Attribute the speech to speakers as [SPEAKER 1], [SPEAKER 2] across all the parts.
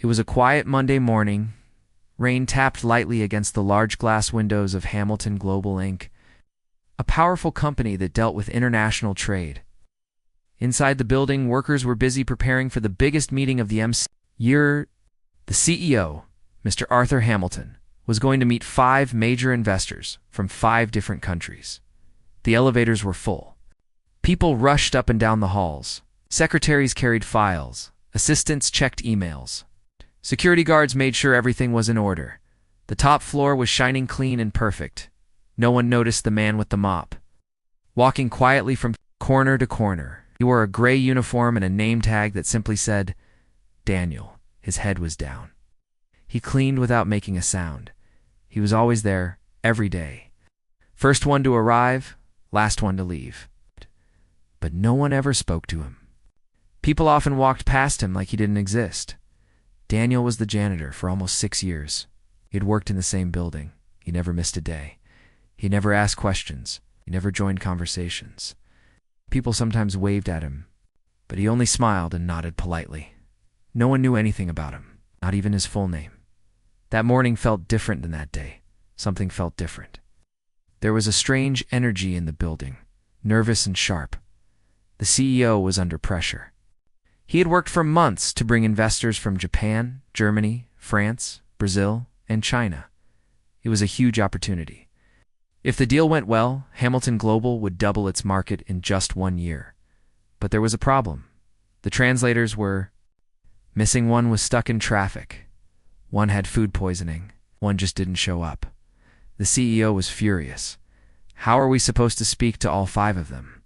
[SPEAKER 1] It was a quiet Monday morning. Rain tapped lightly against the large glass windows of Hamilton Global Inc., a powerful company that dealt with international trade. Inside the building, workers were busy preparing for the biggest meeting of the year. The CEO, Mr. Arthur Hamilton, was going to meet 5 major investors from 5 different countries. The elevators were full. People rushed up and down the halls. Secretaries carried files. Assistants checked emails. Security guards made sure everything was in order. The top floor was shining clean and perfect. No one noticed the man with the mop. Walking quietly from corner to corner, he wore a gray uniform and a name tag that simply said, Daniel. His head was down. He cleaned without making a sound. He was always there, every day. First one to arrive, last one to leave. But no one ever spoke to him. People often walked past him like he didn't exist. Daniel was the janitor for almost 6 years. He had worked in the same building. He never missed a day. He never asked questions. He never joined conversations. People sometimes waved at him, but he only smiled and nodded politely. No one knew anything about him, not even his full name. That morning felt different than that day. Something felt different. There was a strange energy in the building, nervous and sharp. The CEO was under pressure. He had worked for months to bring investors from Japan, Germany, France, Brazil, and China. It was a huge opportunity. If the deal went well, Hamilton Global would double its market in just 1 year. But there was a problem. The translators were missing. One was stuck in traffic. One had food poisoning. One just didn't show up. The CEO was furious. How are we supposed to speak to all 5 of them?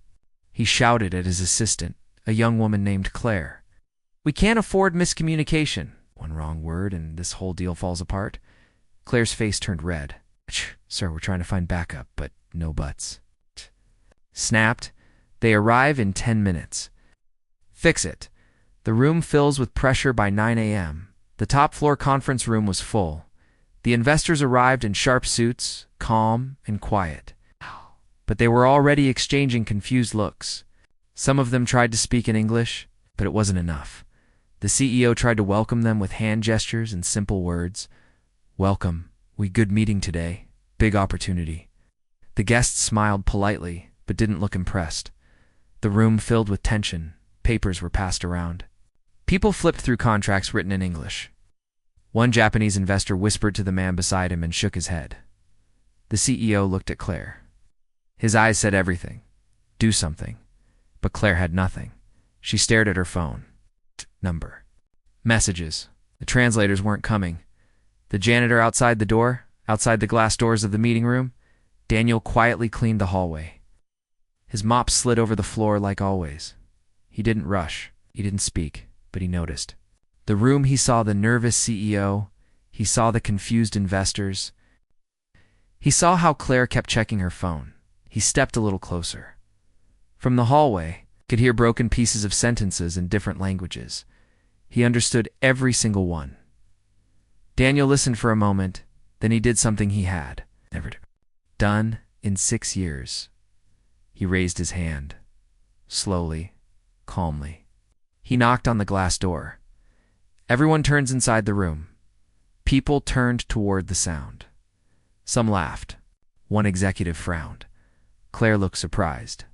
[SPEAKER 1] He shouted at his assistant, a young woman named Claire. We can't afford miscommunication. One wrong word and this whole deal falls apart. Claire's face turned red. Sir, we're trying to find backup, but no buts. Snapped. They arrive in 10 minutes. Fix it. The room fills with pressure by 9 a.m. The top floor conference room was full. The investors arrived in sharp suits, calm and quiet. But they were already exchanging confused looks. Some of them tried to speak in English, but it wasn't enough. The CEO tried to welcome them with hand gestures and simple words. Welcome. We good meeting today. Big opportunity. The guests smiled politely, but didn't look impressed. The room filled with tension. Papers were passed around. People flipped through contracts written in English. One Japanese investor whispered to the man beside him and shook his head. The CEO looked at Claire. His eyes said everything. Do something. But Claire had nothing. She stared at her phone. Number. Messages. The translators weren't coming. The janitor outside the door, outside the glass doors of the meeting room, Daniel quietly cleaned the hallway. His mop slid over the floor like always. He didn't rush. He didn't speak, but he noticed. The room, he saw the nervous CEO. He saw the confused investors. He saw how Claire kept checking her phone. He stepped a little closer. From the hallway, he could hear broken pieces of sentences in different languages. He understood every single one. Daniel listened for a moment, then he did something he had never done in 6 years. He raised his hand. Slowly, calmly. He knocked on the glass door. Everyone turns inside the room. People turned toward the sound. Some laughed. One executive frowned. Claire looked surprised.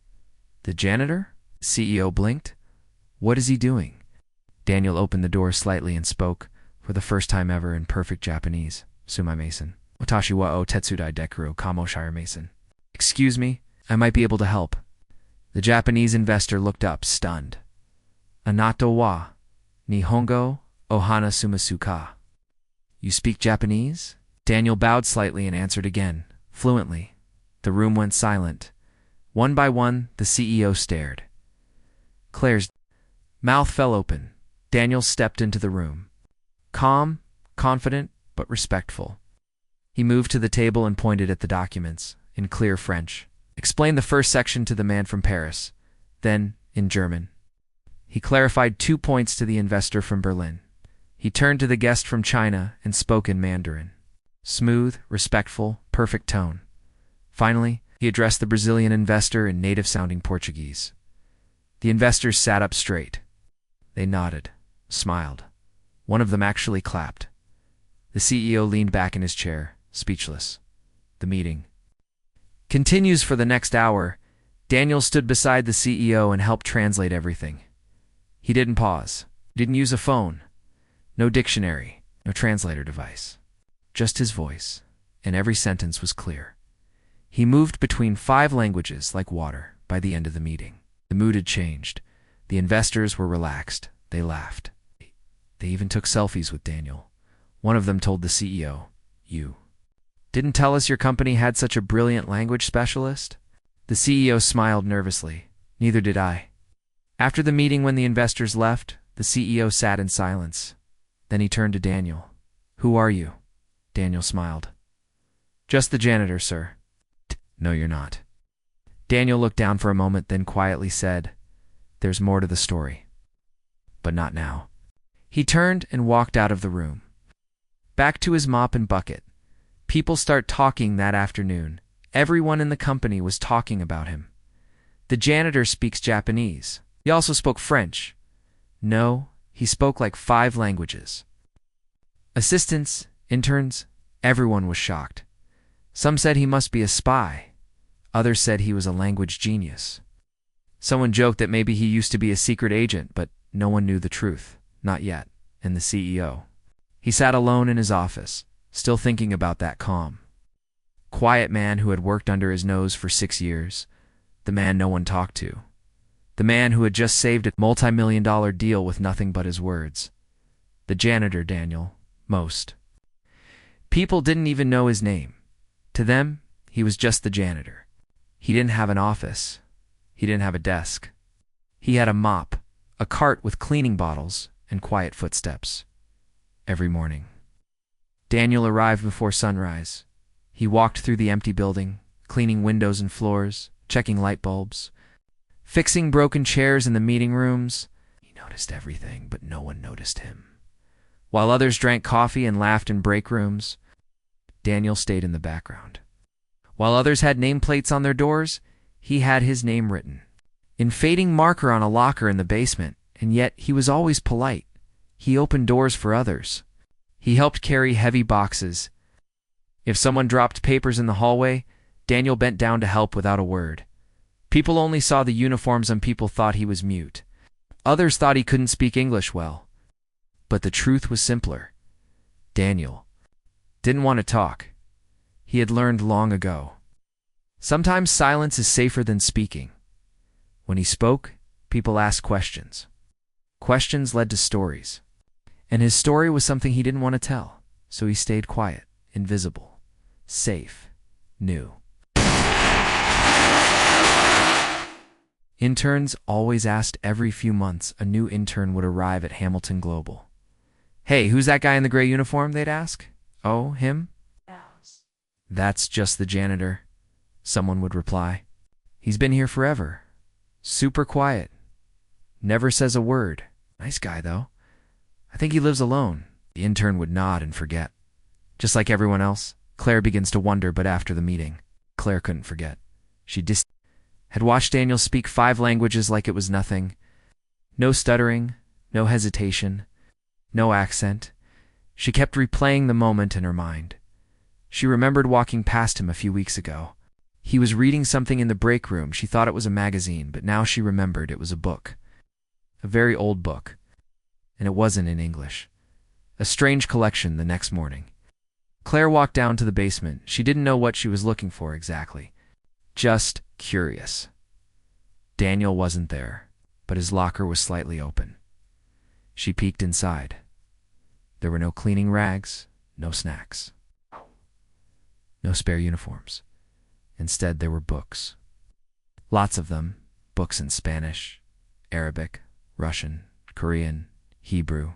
[SPEAKER 1] The janitor? CEO blinked. What is he doing? Daniel opened the door slightly and spoke, for the first time ever in perfect Japanese. Sumimasen. Watashi wa o tetsudai dekuru kamo shiremasen. Excuse me, I might be able to help. The Japanese investor looked up, stunned. Anato wa Nihongo ohana sumasu ka. You speak Japanese? Daniel bowed slightly and answered again, fluently. The room went silent. One by one, the CEO stared. Claire's mouth fell open. Daniel stepped into the room. Calm, confident, but respectful. He moved to the table and pointed at the documents, in clear French. Explained the first section to the man from Paris, then in German. He clarified 2 points to the investor from Berlin. He turned to the guest from China and spoke in Mandarin. Smooth, respectful, perfect tone. Finally, he addressed the Brazilian investor in native-sounding Portuguese. The investors sat up straight. They nodded, smiled. One of them actually clapped. The CEO leaned back in his chair, speechless. The meeting continues for the next hour. Daniel stood beside the CEO and helped translate everything. He didn't pause. He didn't use a phone. No dictionary. No translator device. Just his voice, and every sentence was clear. He moved between 5 languages like water by the end of the meeting. The mood had changed. The investors were relaxed. They laughed. They even took selfies with Daniel. One of them told the CEO, "You didn't tell us your company had such a brilliant language specialist?" The CEO smiled nervously. "Neither did I." After the meeting, when the investors left, the CEO sat in silence. Then he turned to Daniel. "Who are you?" Daniel smiled. "Just the janitor, sir." "No, you're not." Daniel looked down for a moment, then quietly said, "There's more to the story. But not now." He turned and walked out of the room. Back to his mop and bucket. People start talking that afternoon. Everyone in the company was talking about him. The janitor speaks Japanese. He also spoke French. No, he spoke like 5 languages. Assistants, interns, everyone was shocked. Some said he must be a spy. Others said he was a language genius. Someone joked that maybe he used to be a secret agent, but no one knew the truth. Not yet. And the CEO. He sat alone in his office, still thinking about that calm, quiet man who had worked under his nose for 6 years. The man no one talked to. The man who had just saved a multi-million-dollar deal with nothing but his words. The janitor, Daniel. Most people didn't even know his name. To them, he was just the janitor. He didn't have an office. He didn't have a desk. He had a mop, a cart with cleaning bottles, and quiet footsteps. Every morning. Daniel arrived before sunrise. He walked through the empty building, cleaning windows and floors, checking light bulbs, fixing broken chairs in the meeting rooms. He noticed everything, but no one noticed him. While others drank coffee and laughed in break rooms, Daniel stayed in the background. While others had nameplates on their doors, he had his name written in fading marker on a locker in the basement, and yet he was always polite. He opened doors for others. He helped carry heavy boxes. If someone dropped papers in the hallway, Daniel bent down to help without a word. People only saw the uniforms and people thought he was mute. Others thought he couldn't speak English well. But the truth was simpler. Daniel didn't want to talk. He had learned long ago. Sometimes silence is safer than speaking. When he spoke, people asked questions. Questions led to stories. And his story was something he didn't want to tell, so he stayed quiet, invisible, safe, new. Interns always asked. Every few months, a new intern would arrive at Hamilton Global. "Hey, who's that guy in the gray uniform?" they'd ask. "Oh, him?" "That's just the janitor," someone would reply. "He's been here forever. Super quiet. Never says a word. Nice guy, though. I think he lives alone." The intern would nod and forget. Just like everyone else, Claire begins to wonder, but after the meeting, Claire couldn't forget. She had watched Daniel speak 5 languages like it was nothing. No stuttering, no hesitation, no accent. She kept replaying the moment in her mind. She remembered walking past him a few weeks ago. He was reading something in the break room. She thought it was a magazine, but now she remembered it was a book. A very old book. And it wasn't in English. A strange collection the next morning. Claire walked down to the basement. She didn't know what she was looking for exactly. Just curious. Daniel wasn't there, but his locker was slightly open. She peeked inside. There were no cleaning rags, no snacks, no spare uniforms. Instead, there were books. Lots of them, books in Spanish, Arabic, Russian, Korean, Hebrew.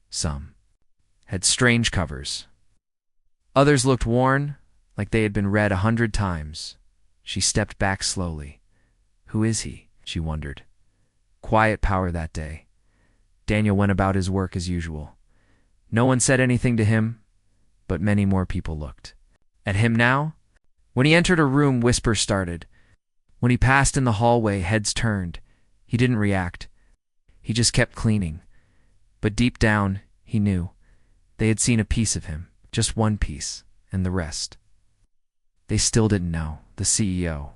[SPEAKER 1] Some had strange covers. Others looked worn, like they had been read 100 times. She stepped back slowly. Who is he? She wondered. Quiet power that day. Daniel went about his work as usual. No one said anything to him, but many more people looked. At him now? When he entered a room, whispers started. When he passed in the hallway, heads turned. He didn't react. He just kept cleaning. But deep down, he knew. They had seen a piece of him, just one piece, and the rest. They still didn't know. The CEO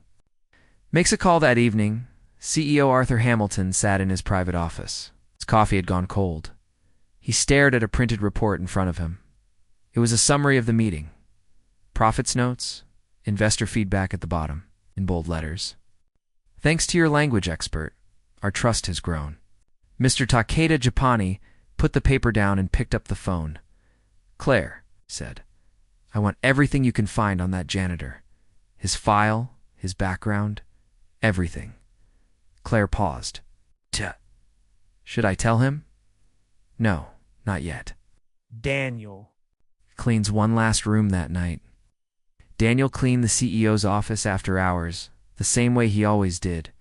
[SPEAKER 1] makes a call that evening. CEO Arthur Hamilton sat in his private office. His coffee had gone cold. He stared at a printed report in front of him. It was a summary of the meeting. Profits notes, investor feedback at the bottom, in bold letters. Thanks to your language expert, our trust has grown. Mr. Takeda Japani put the paper down and picked up the phone. Claire, he said, I want everything you can find on that janitor. His file, his background, everything. Claire paused. Should I tell him? No, not yet.
[SPEAKER 2] Daniel
[SPEAKER 1] Cleans one last room that night. Daniel cleaned the CEO's office after hours, the same way he always did.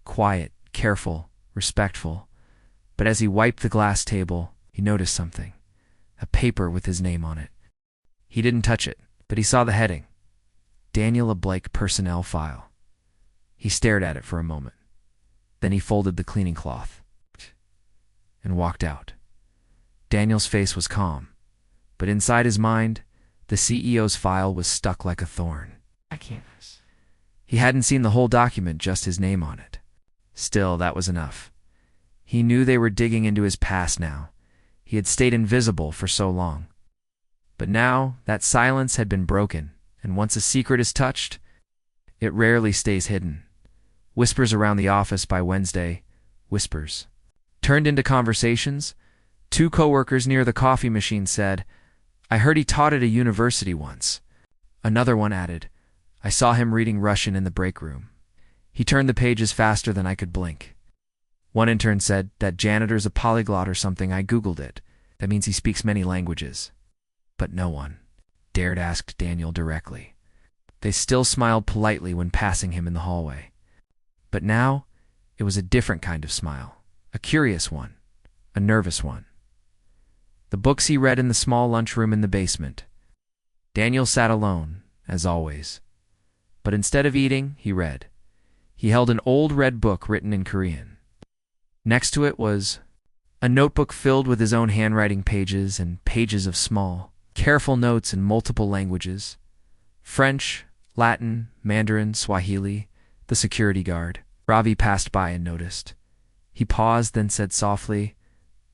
[SPEAKER 1] Quiet, careful, respectful. But as he wiped the glass table, he noticed something. A paper with his name on it. He didn't touch it, but he saw the heading. Daniel A. Blake Personnel File. He stared at it for a moment. Then he folded the cleaning cloth and walked out. Daniel's face was calm, but inside his mind, the CEO's file was stuck like a thorn.
[SPEAKER 2] I can't.
[SPEAKER 1] He hadn't seen the whole document, just his name on it. Still, that was enough. He knew they were digging into his past now. He had stayed invisible for so long. But now, that silence had been broken, and once a secret is touched, it rarely stays hidden. Whispers around the office by Wednesday, whispers turned into conversations. 2 coworkers near the coffee machine said, I heard he taught at a university once. Another one added, I saw him reading Russian in the break room. He turned the pages faster than I could blink. One intern said, that janitor's a polyglot or something. I Googled it. That means he speaks many languages. But no one dared ask Daniel directly. They still smiled politely when passing him in the hallway. But now, it was a different kind of smile. A curious one. A nervous one. The books he read in the small lunchroom in the basement. Daniel sat alone, as always. But instead of eating, he read. He held an old red book written in Korean. Next to it was a notebook filled with his own handwriting pages and pages of small, careful notes in multiple languages. French, Latin, Mandarin, Swahili, the security guard. Ravi passed by and noticed. He paused, then said softly,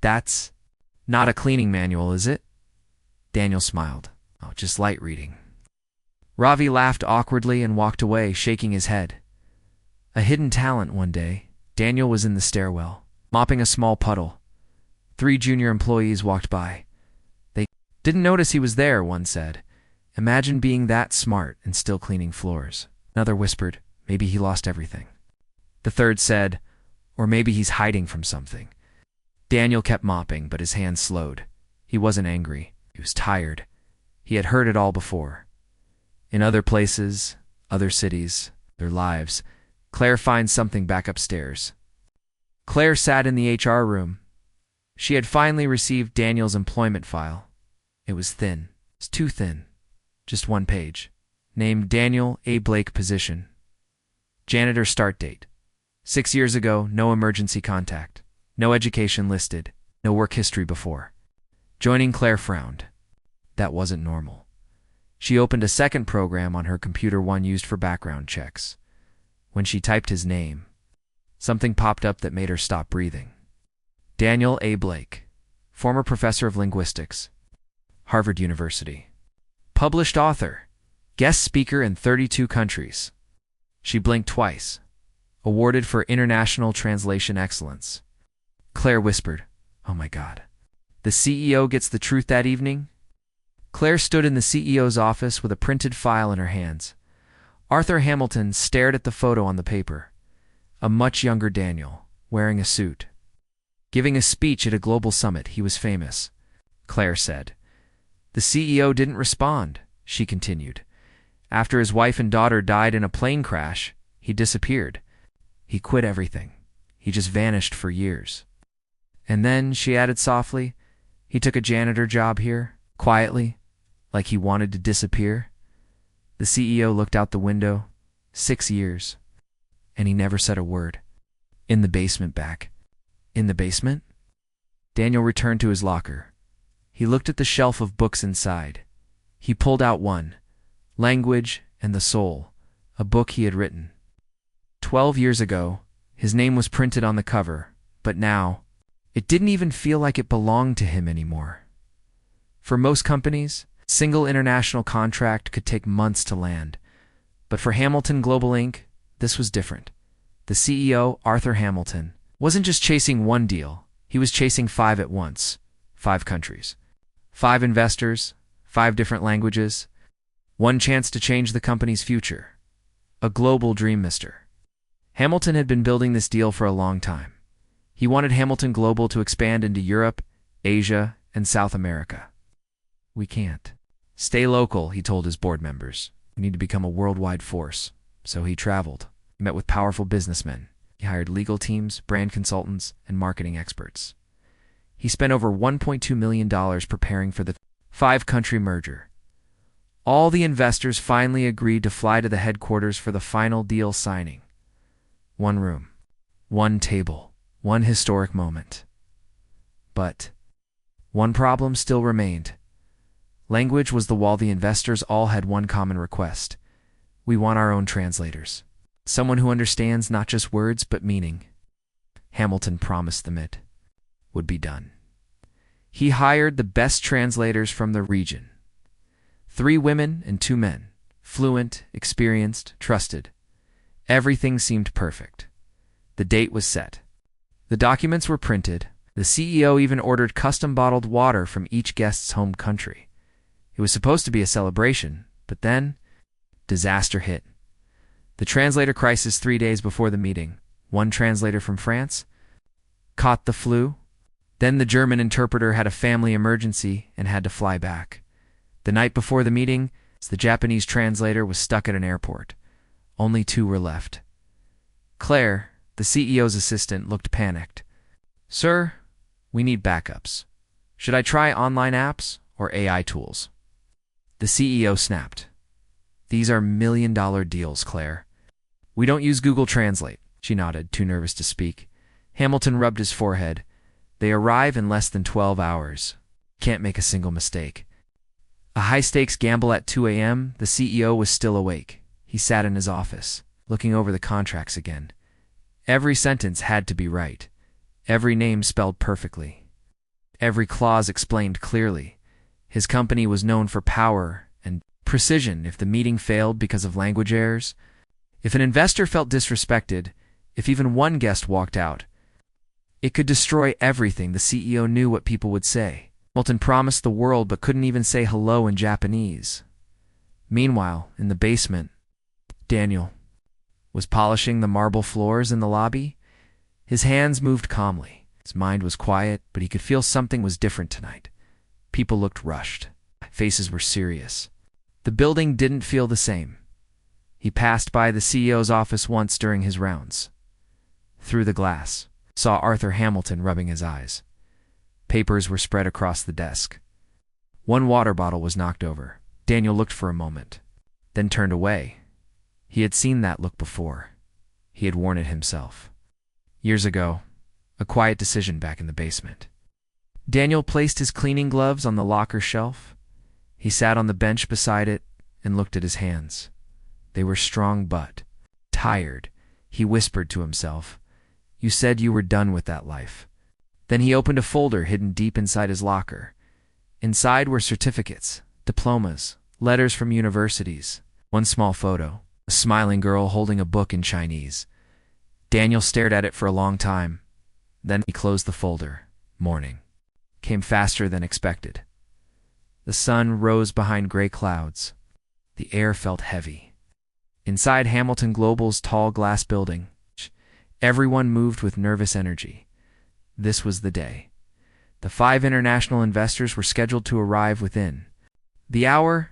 [SPEAKER 1] That's not a cleaning manual, is it? Daniel smiled. Oh, just light reading. Ravi laughed awkwardly and walked away, shaking his head. A hidden talent one day, Daniel was in the stairwell, mopping a small puddle. 3 junior employees walked by. They didn't notice he was there, one said. Imagine being that smart and still cleaning floors. Another whispered, maybe he lost everything. The third said, or maybe he's hiding from something. Daniel kept mopping, but his hands slowed. He wasn't angry. He was tired. He had heard it all before. In other places, other cities, their lives, Claire finds something back upstairs. Claire sat in the HR room. She had finally received Daniel's employment file. It was thin. It was too thin. Just 1 page. Named Daniel A. Blake position. Janitor start date. 6 years ago, no emergency contact. No education listed. No work history before. Joining Claire frowned. That wasn't normal. She opened a second program on her computer, one used for background checks. When she typed his name, something popped up that made her stop breathing. Daniel A. Blake, former professor of linguistics, Harvard University. Published author, guest speaker in 32 countries. She blinked twice. Awarded for international translation excellence. Claire whispered, Oh my God. The CEO gets the truth that evening? Claire stood in the CEO's office with a printed file in her hands. Arthur Hamilton stared at the photo on the paper. A much younger Daniel, wearing a suit. Giving a speech at a global summit. He was famous, Claire said. The CEO didn't respond, she continued. After his wife and daughter died in a plane crash, he disappeared. He quit everything. He just vanished for years. And then, she added softly, he took a janitor job here, quietly, like he wanted to disappear. The CEO looked out the window. 6 years. And he never said a word. In the basement back. In the basement? Daniel returned to his locker. He looked at the shelf of books inside. He pulled out one, Language and the Soul, a book he had written. 12 years ago, his name was printed on the cover, but now, it didn't even feel like it belonged to him anymore. For most companies, a single international contract could take months to land. But for Hamilton Global Inc., this was different. The CEO, Arthur Hamilton, wasn't just chasing one deal, he was chasing 5 at once. 5 countries. 5 investors, 5 different languages. One chance to change the company's future. A global dream mister. Hamilton had been building this deal for a long time. He wanted Hamilton Global to expand into Europe, Asia, and South America. We can't. Stay local, he told his board members. We need to become a worldwide force. So he traveled. He met with powerful businessmen. He hired legal teams, brand consultants, and marketing experts. He spent over $1.2 million preparing for the 5-country merger. All the investors finally agreed to fly to the headquarters for the final deal signing. 1 room, 1 table, 1 historic moment. But one problem still remained. Language was the wall. The investors all had one common request. We want our own translators. Someone who understands not just words but meaning. Hamilton promised them it would be done. He hired the best translators from the region. 3 women and 2 men. Fluent, experienced, trusted. Everything seemed perfect. The date was set. The documents were printed. The CEO even ordered custom bottled water from each guest's home country. It was supposed to be a celebration, but then disaster hit. The translator crisis 3 days before the meeting. One translator from France caught the flu. Then the German interpreter had a family emergency and had to fly back. The night before the meeting, the Japanese translator was stuck at an airport. Only 2 were left. Claire, the CEO's assistant, looked panicked. Sir, we need backups. Should I try online apps or AI tools? The CEO snapped. These are million-dollar deals, Claire. We don't use Google Translate, she nodded, too nervous to speak. Hamilton rubbed his forehead. They arrive in less than 12 hours. Can't make a single mistake. A high-stakes gamble at 2 a.m., the CEO was still awake. He sat in his office, looking over the contracts again. Every sentence had to be right. Every name spelled perfectly. Every clause explained clearly. His company was known for power and precision. If the meeting failed because of language errors, if an investor felt disrespected, if even one guest walked out, it could destroy everything. The CEO knew what people would say. Hamilton promised the world but couldn't even say hello in Japanese. Meanwhile, in the basement, Daniel was polishing the marble floors in the lobby. His hands moved calmly. His mind was quiet, but he could feel something was different tonight. People looked rushed. Faces were serious. The building didn't feel the same. He passed by the CEO's office once during his rounds. Through the glass, saw Arthur Hamilton rubbing his eyes. Papers were spread across the desk. One water bottle was knocked over. Daniel looked for a moment, then turned away. He had seen that look before. He had worn it himself. Years ago, a quiet decision back in the basement. Daniel placed his cleaning gloves on the locker shelf. He sat on the bench beside it and looked at his hands. They were strong but tired. He whispered to himself, "You said you were done with that life." Then he opened a folder hidden deep inside his locker. Inside were certificates, diplomas, letters from universities, one small photo, a smiling girl holding a book in Chinese. Daniel stared at it for a long time. Then he closed the folder. Morning came faster than expected. The sun rose behind gray clouds. The air felt heavy. Inside Hamilton Global's tall glass building, everyone moved with nervous energy. This was the day. The 5 international investors were scheduled to arrive within the hour.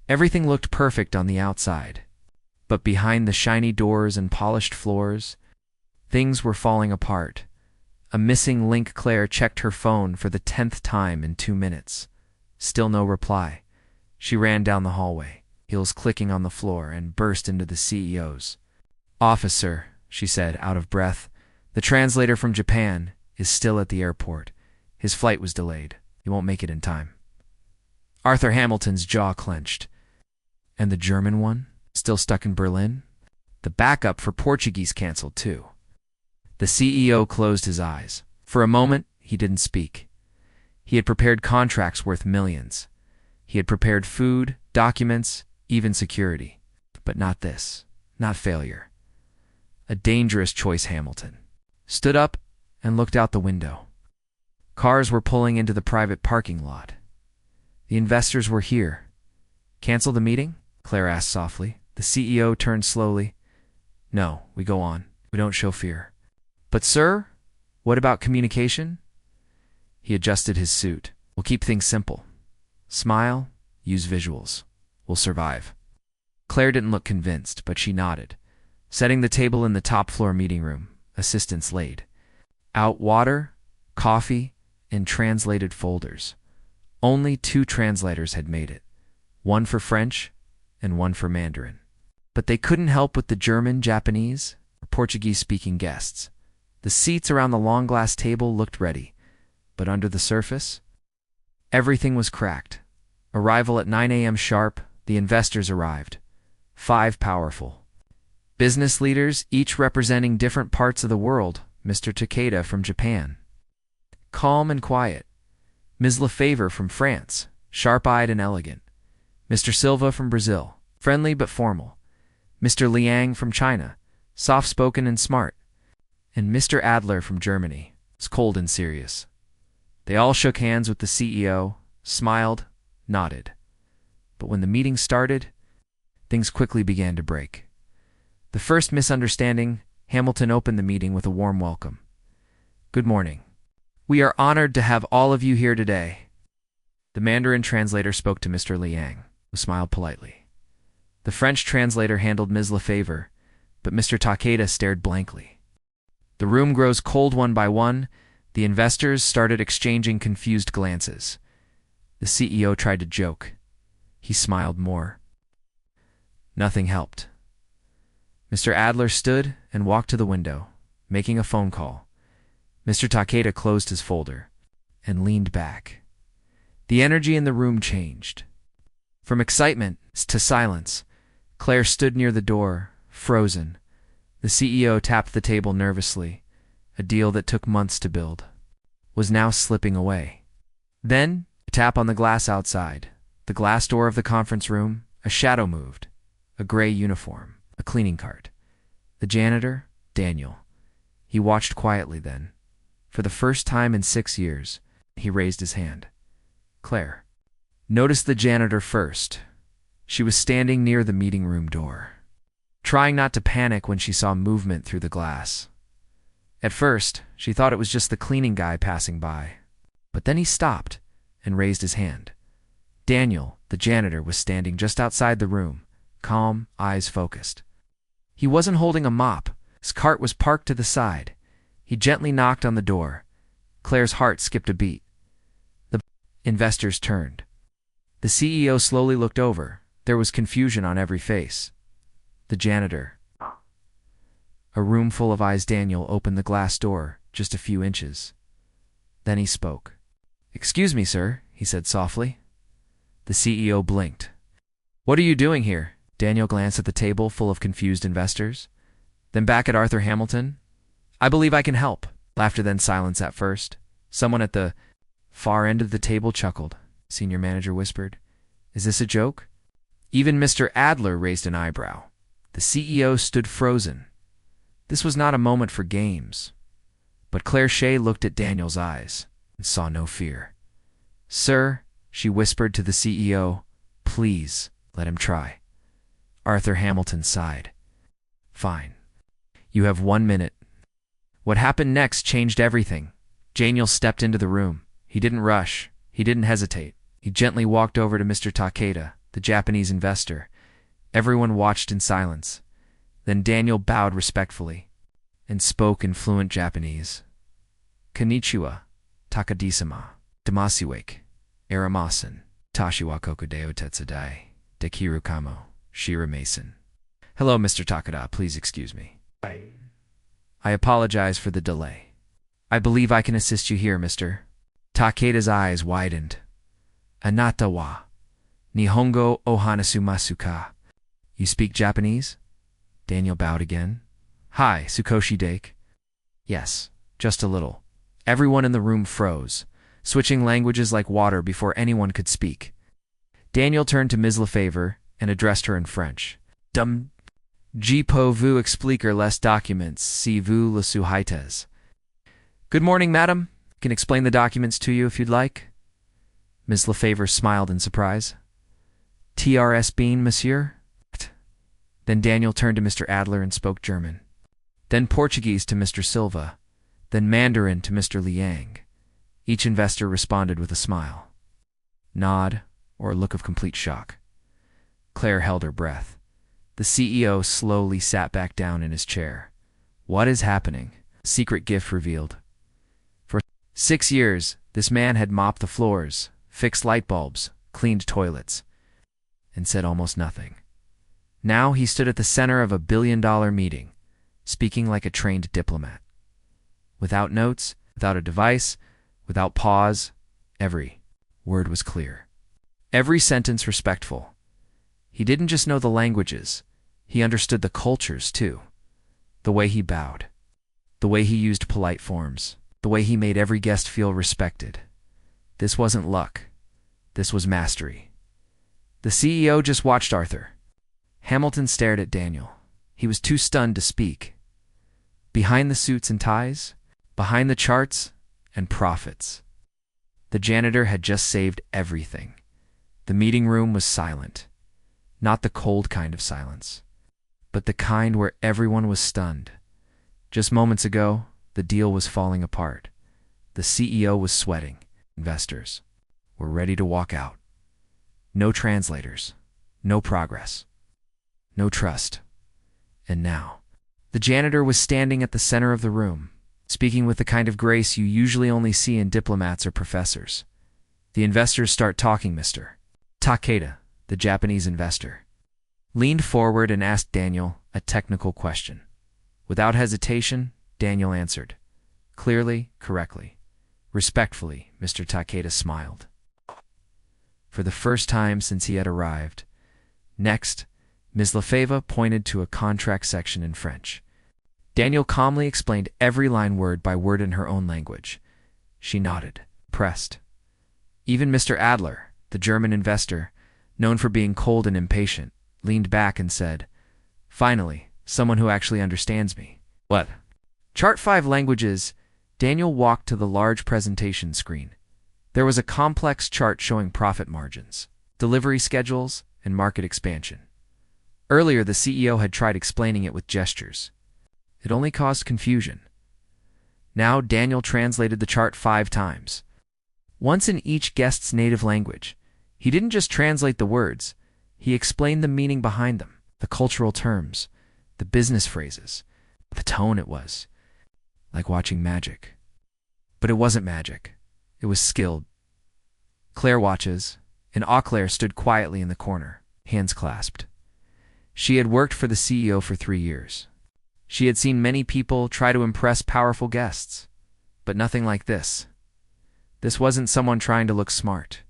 [SPEAKER 1] Everything looked perfect on the outside. But behind the shiny doors and polished floors, things were falling apart. A missing link. Claire checked her phone for the 10th time in 2 minutes. Still no reply. She ran down the hallway, heels clicking on the floor, and burst into the CEO's office. "Sir," she said, out of breath, "the translator from Japan is still at the airport. His flight was delayed." You won't make it in time. Arthur Hamilton's jaw clenched. And the German one? Still stuck in Berlin? The backup for Portuguese canceled too. The CEO closed his eyes. For a moment, he didn't speak. He had prepared contracts worth millions. He had prepared food, documents, even security. But not this. Not failure. A dangerous choice. Hamilton stood up and looked out the window. Cars were pulling into the private parking lot. The investors were here. Cancel the meeting? Claire asked softly. The CEO turned slowly. No, we go on. We don't show fear. But sir, what about communication? He adjusted his suit. We'll keep things simple. Smile, use visuals. We'll survive. Claire didn't look convinced, but she nodded. Setting the table in the top floor meeting room, assistants laid out water, coffee, and translated folders. Only 2 translators had made it, one for French and one for Mandarin. But they couldn't help with the German, Japanese, or Portuguese-speaking guests. The seats around the long glass table looked ready, but under the surface, everything was cracked. Arrival at 9 a.m. sharp, the investors arrived. 5 powerful business leaders, each representing different parts of the world. Mr. Takeda from Japan, calm and quiet. Ms. Lefevre from France, sharp-eyed and elegant. Mr. Silva from Brazil, friendly but formal. Mr. Liang from China, soft-spoken and smart. And Mr. Adler from Germany, was cold and serious. They all shook hands with the CEO, smiled, nodded. But when the meeting started, things quickly began to break. The first misunderstanding, Hamilton opened the meeting with a warm welcome. Good morning. We are honored to have all of you here today. The Mandarin translator spoke to Mr. Liang, who smiled politely. The French translator handled Ms. Lefevre, but Mr. Takeda stared blankly. The room grows cold one by one. The investors started exchanging confused glances. The CEO tried to joke. He smiled more. Nothing helped. Mr. Adler stood and walked to the window, making a phone call. Mr. Takeda closed his folder and leaned back. The energy in the room changed. From excitement to silence, Claire stood near the door, frozen. The CEO tapped the table nervously. A deal that took months to build was now slipping away. Then, a tap on the glass outside. The glass door of the conference room, a shadow moved. A gray uniform, a cleaning cart. The janitor, Daniel. He watched quietly then. For the first time in 6 years, he raised his hand. Claire noticed the janitor first. She was standing near the meeting room door, trying not to panic when she saw movement through the glass. At first, she thought it was just the cleaning guy passing by. But then he stopped and raised his hand. Daniel, the janitor, was standing just outside the room, calm, eyes focused. He wasn't holding a mop. His cart was parked to the side. He gently knocked on the door. Claire's heart skipped a beat. The investors turned. The CEO slowly looked over. There was confusion on every face. The janitor. A room full of eyes. Daniel opened the glass door just a few inches. Then he spoke. "Excuse me, sir," he said softly. The CEO blinked. "What are you doing here?" Daniel glanced at the table full of confused investors, then back at Arthur Hamilton. "I believe I can help." Laughter, then silence at first. Someone at the far end of the table chuckled. Senior manager whispered, "Is this a joke?" Even Mr. Adler raised an eyebrow. The CEO stood frozen. This was not a moment for games. But Claire Shea looked at Daniel's eyes and saw no fear. "Sir," she whispered to the CEO, "please let him try." Arthur Hamilton sighed. "Fine. You have 1 minute." What happened next changed everything. Daniel stepped into the room. He didn't rush. He didn't hesitate. He gently walked over to Mr. Takeda, the Japanese investor. Everyone watched in silence. Then Daniel bowed respectfully and spoke in fluent Japanese. "Konnichiwa, Takadisama, Damasiwake, Aramasen, Tashiwa Kokudeo Tetsadai, Dekiru Kamo, Shira Mason." "Hello, Mr. Takeda, please excuse me. I apologize for the delay. I believe I can assist you here, Mr. Takeda's eyes widened. Anata wa Nihongo o hanasumasu ka? You speak Japanese? Daniel bowed again. Hi, Tsukoshi Dake. Yes, just a little. Everyone in the room froze, switching languages like water before anyone could speak. Daniel turned to Ms. Lefevre and addressed her in French. Dum Jipo vous expliquer les documents si vous le souhaitez. Good morning, madam. I can explain the documents to you if you'd like. Ms. Lefevre smiled in surprise. TRS Bean, monsieur? Then Daniel turned to Mr. Adler and spoke German. Then Portuguese to Mr. Silva. Then Mandarin to Mr. Liang. Each investor responded with a smile, nod, or a look of complete shock. Claire held her breath. The CEO slowly sat back down in his chair. What is happening? Secret gift revealed. For 6 years, this man had mopped the floors, fixed light bulbs, cleaned toilets, and said almost nothing. Now he stood at the center of a billion-dollar meeting, speaking like a trained diplomat. Without notes, without a device, without pause, every word was clear. Every sentence respectful. He didn't just know the languages, he understood the cultures too. The way he bowed, the way he used polite forms, the way he made every guest feel respected. This wasn't luck. This was mastery. The CEO just watched Arthur. Hamilton stared at Daniel. He was too stunned to speak. Behind the suits and ties, behind the charts and profits, the janitor had just saved everything. The meeting room was silent. Not the cold kind of silence, but the kind where everyone was stunned. Just moments ago, the deal was falling apart. The CEO was sweating. Investors were ready to walk out. No translators, no progress, no trust. And now, the janitor was standing at the center of the room, speaking with the kind of grace you usually only see in diplomats or professors. The investors start talking, Mr. Takeda, the Japanese investor, leaned forward and asked Daniel a technical question. Without hesitation, Daniel answered. Clearly, correctly. Respectfully, Mr. Takeda smiled. For the first time since he had arrived. Next, Ms. Lefevre pointed to a contract section in French. Daniel calmly explained every line word by word in her own language. She nodded, pressed. Even Mr. Adler, the German investor, known for being cold and impatient, leaned back and said, Finally, someone who actually understands me. What? Chart 5 languages. Daniel walked to the large presentation screen. There was a complex chart showing profit margins, delivery schedules, and market expansion. Earlier, the CEO had tried explaining it with gestures. It only caused confusion. Now Daniel translated the chart 5 times. Once in each guest's native language. He didn't just translate the words, he explained the meaning behind them, the cultural terms, the business phrases, the tone. It was like watching magic. But it wasn't magic. It was skilled. Claire watches, and Claire stood quietly in the corner, hands clasped. She had worked for the CEO for 3 years. She had seen many people try to impress powerful guests, but nothing like this. This wasn't someone trying to look smart.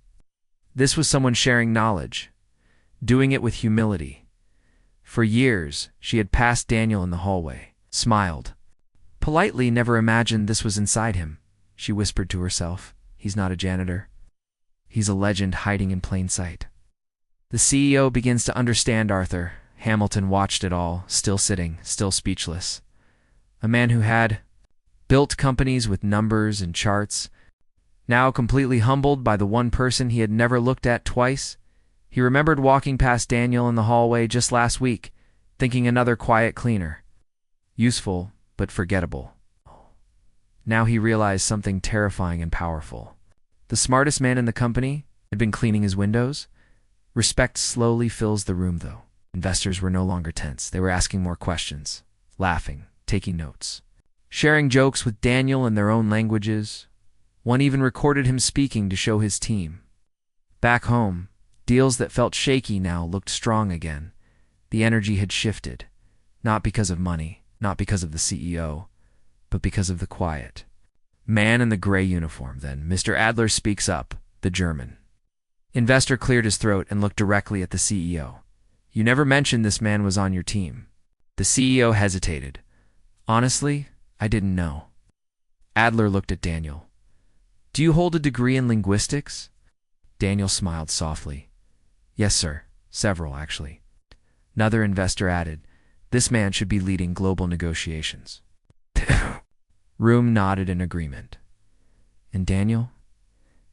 [SPEAKER 1] This was someone sharing knowledge, doing it with humility. For years, she had passed Daniel in the hallway, smiled. Politely never imagined this was inside him, she whispered to herself. He's not a janitor. He's a legend hiding in plain sight. The CEO begins to understand Arthur. Hamilton watched it all, still sitting, still speechless. A man who had built companies with numbers and charts, now completely humbled by the one person he had never looked at twice. He remembered walking past Daniel in the hallway just last week, thinking another quiet cleaner. Useful, but forgettable. Now he realized something terrifying and powerful. The smartest man in the company had been cleaning his windows. Respect slowly fills the room, though. Investors were no longer tense. They were asking more questions, laughing, taking notes, sharing jokes with Daniel in their own languages. One even recorded him speaking to show his team. Back home, deals that felt shaky now looked strong again. The energy had shifted, not because of money, not because of the CEO, but because of the quiet. Man in the gray uniform, then. Mr. Adler speaks up, the German. Investor cleared his throat and looked directly at the CEO. You never mentioned this man was on your team. The CEO hesitated. Honestly, I didn't know. Adler looked at Daniel. Do you hold a degree in linguistics? Daniel smiled softly. Yes, sir. Several, actually. Another investor added, this man should be leading global negotiations. Room nodded in agreement. And Daniel?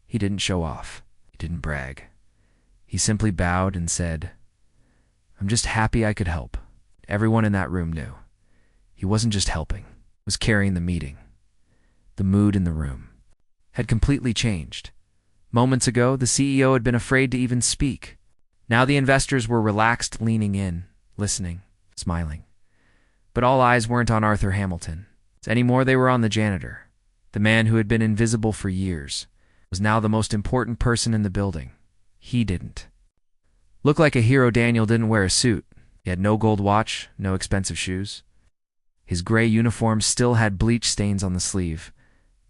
[SPEAKER 1] He didn't show off. He didn't brag. He simply bowed and said, I'm just happy I could help. Everyone in that room knew. He wasn't just helping. He was carrying the meeting. The mood in the room had completely changed. Moments ago, the CEO had been afraid to even speak. Now the investors were relaxed, leaning in, listening, smiling. But all eyes weren't on Arthur Hamilton. Anymore, they were on the janitor. The man who had been invisible for years was now the most important person in the building. He didn't look like a hero. Daniel didn't wear a suit. He had no gold watch, no expensive shoes. His gray uniform still had bleach stains on the sleeve,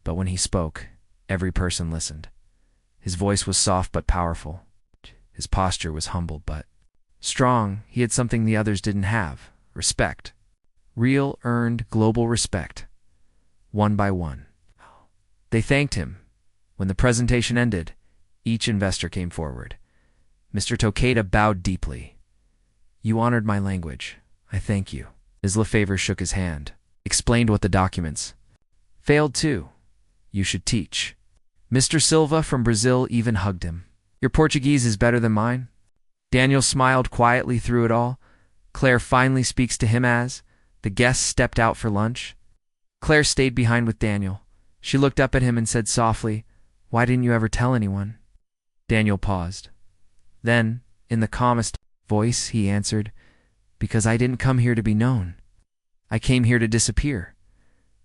[SPEAKER 1] but when he spoke, every person listened. His voice was soft but powerful. His posture was humble but strong. He had something the others didn't have: respect. Real, earned, global respect. One by one. They thanked him. When the presentation ended, each investor came forward. Mr. Tokeda bowed deeply. You honored my language. I thank you. Ms. Lefevre shook his hand, explained what the documents failed to. You should teach. Mr. Silva from Brazil even hugged him. Your Portuguese is better than mine. Daniel smiled quietly through it all. Claire finally speaks to him as the guests stepped out for lunch. Claire stayed behind with Daniel. She looked up at him and said softly, Why didn't you ever tell anyone? Daniel paused. Then, in the calmest voice, he answered, Because I didn't come here to be known. I came here to disappear.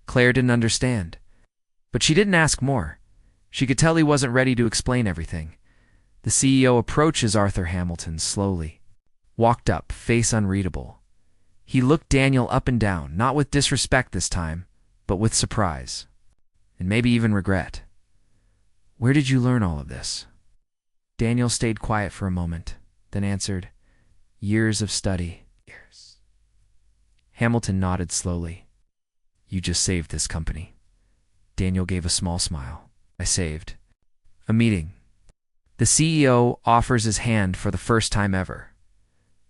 [SPEAKER 1] Claire didn't understand. But she didn't ask more. She could tell he wasn't ready to explain everything. The CEO approaches Arthur Hamilton slowly. Walked up, face unreadable. He looked Daniel up and down, not with disrespect this time, but with surprise. And maybe even regret. Where did you learn all of this? Daniel stayed quiet for a moment, then answered, Years of study. Years. Hamilton nodded slowly. You just saved this company. Daniel gave a small smile. I saved. A meeting. The CEO offers his hand for the first time ever.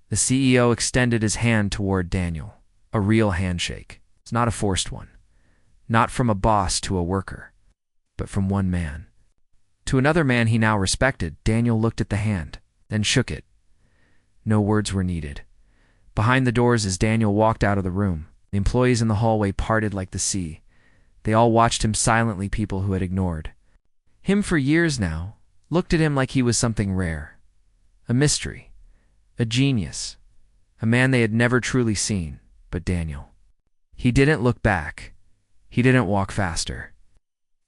[SPEAKER 1] The CEO extended his hand toward Daniel. A real handshake. It's not a forced one. Not from a boss to a worker, but from one man. To another man he now respected, Daniel looked at the hand, then shook it. No words were needed. Behind the doors as Daniel walked out of the room, the employees in the hallway parted like the sea. They all watched him silently, people who had ignored him for years now, looked at him like he was something rare. A mystery. A genius. A man they had never truly seen, but Daniel. He didn't look back. He didn't walk faster.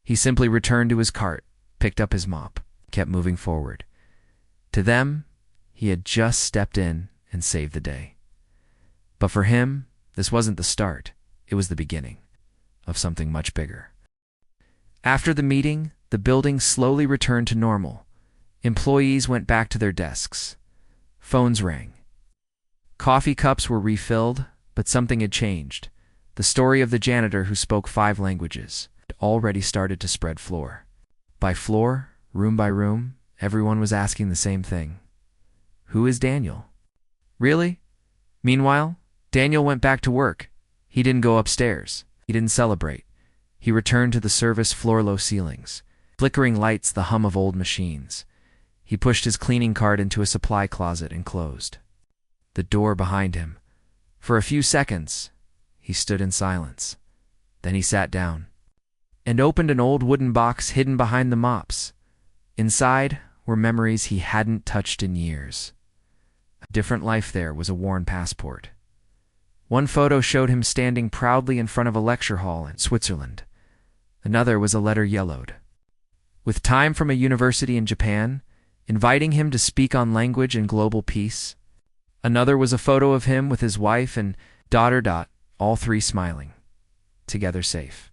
[SPEAKER 1] He simply returned to his cart, picked up his mop, kept moving forward. To them, he had just stepped in and saved the day. But for him, this wasn't the start. It was the beginning of something much bigger. After the meeting, the building slowly returned to normal. Employees went back to their desks. Phones rang. Coffee cups were refilled, but something had changed. The story of the janitor who spoke 5 languages had already started to spread floor by floor, room by room. Everyone was asking the same thing. Who is Daniel? Really? Meanwhile, Daniel went back to work. He didn't go upstairs. He didn't celebrate. He returned to the service floor, low ceilings, flickering lights, the hum of old machines. He pushed his cleaning cart into a supply closet and closed the door behind him. For a few seconds, he stood in silence. Then he sat down and opened an old wooden box hidden behind the mops. Inside were memories he hadn't touched in years. A different life there was a worn passport. One photo showed him standing proudly in front of a lecture hall in Switzerland. Another was a letter yellowed, with time from a university in Japan, inviting him to speak on language and global peace. Another was a photo of him with his wife and daughter, all 3 smiling, together safe.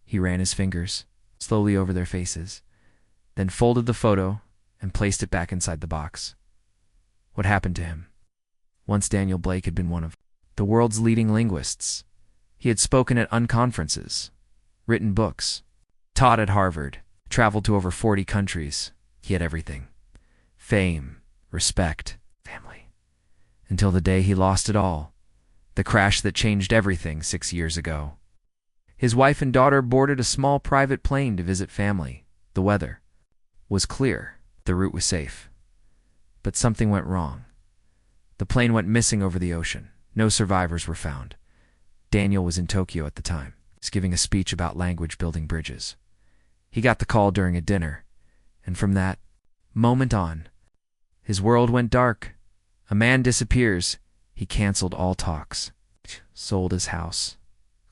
[SPEAKER 1] He ran his fingers slowly over their faces, then folded the photo and placed it back inside the box. What happened to him? Once Daniel Blake had been one of the world's leading linguists. He had spoken at unconferences, written books, taught at Harvard, traveled to over 40 countries. He had everything: fame, respect, family. Until the day he lost it all, the crash that changed everything 6 years ago. His wife and daughter boarded a small private plane to visit family. The weather was clear. The route was safe. But something went wrong. The plane went missing over the ocean. No survivors were found. Daniel was in Tokyo at the time. He was giving a speech about language building bridges. He got the call during a dinner, and from that moment on, his world went dark. A man disappears. He canceled all talks, sold his house,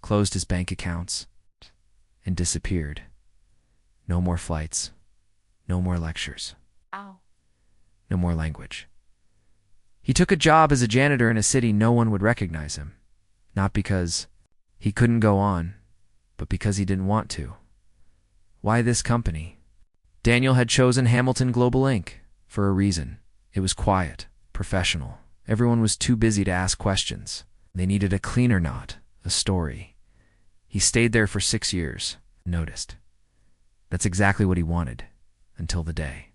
[SPEAKER 1] closed his bank accounts, and disappeared. No more flights. No more lectures.
[SPEAKER 2] Ow.
[SPEAKER 1] No more language. He took a job as a janitor in a city no one would recognize him. Not because he couldn't go on, but because he didn't want to. Why this company? Daniel had chosen Hamilton Global Inc. for a reason. It was quiet, professional. Everyone was too busy to ask questions. They needed a cleaner knot, a story. He stayed there for 6 years, noticed. That's exactly what he wanted, until the day.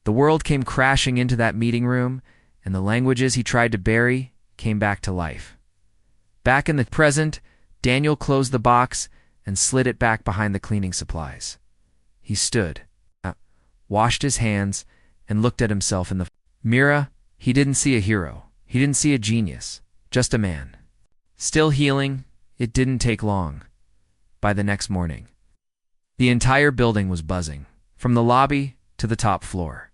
[SPEAKER 1] The world came crashing into that meeting room, and the languages he tried to bury came back to life. Back in the present, Daniel closed the box and slid it back behind the cleaning supplies. He stood, washed his hands, and looked at himself in the mirror. He didn't see a hero. He didn't see a genius. Just a man. Still healing. It didn't take long. By the next morning, the entire building was buzzing, from the lobby to the top floor.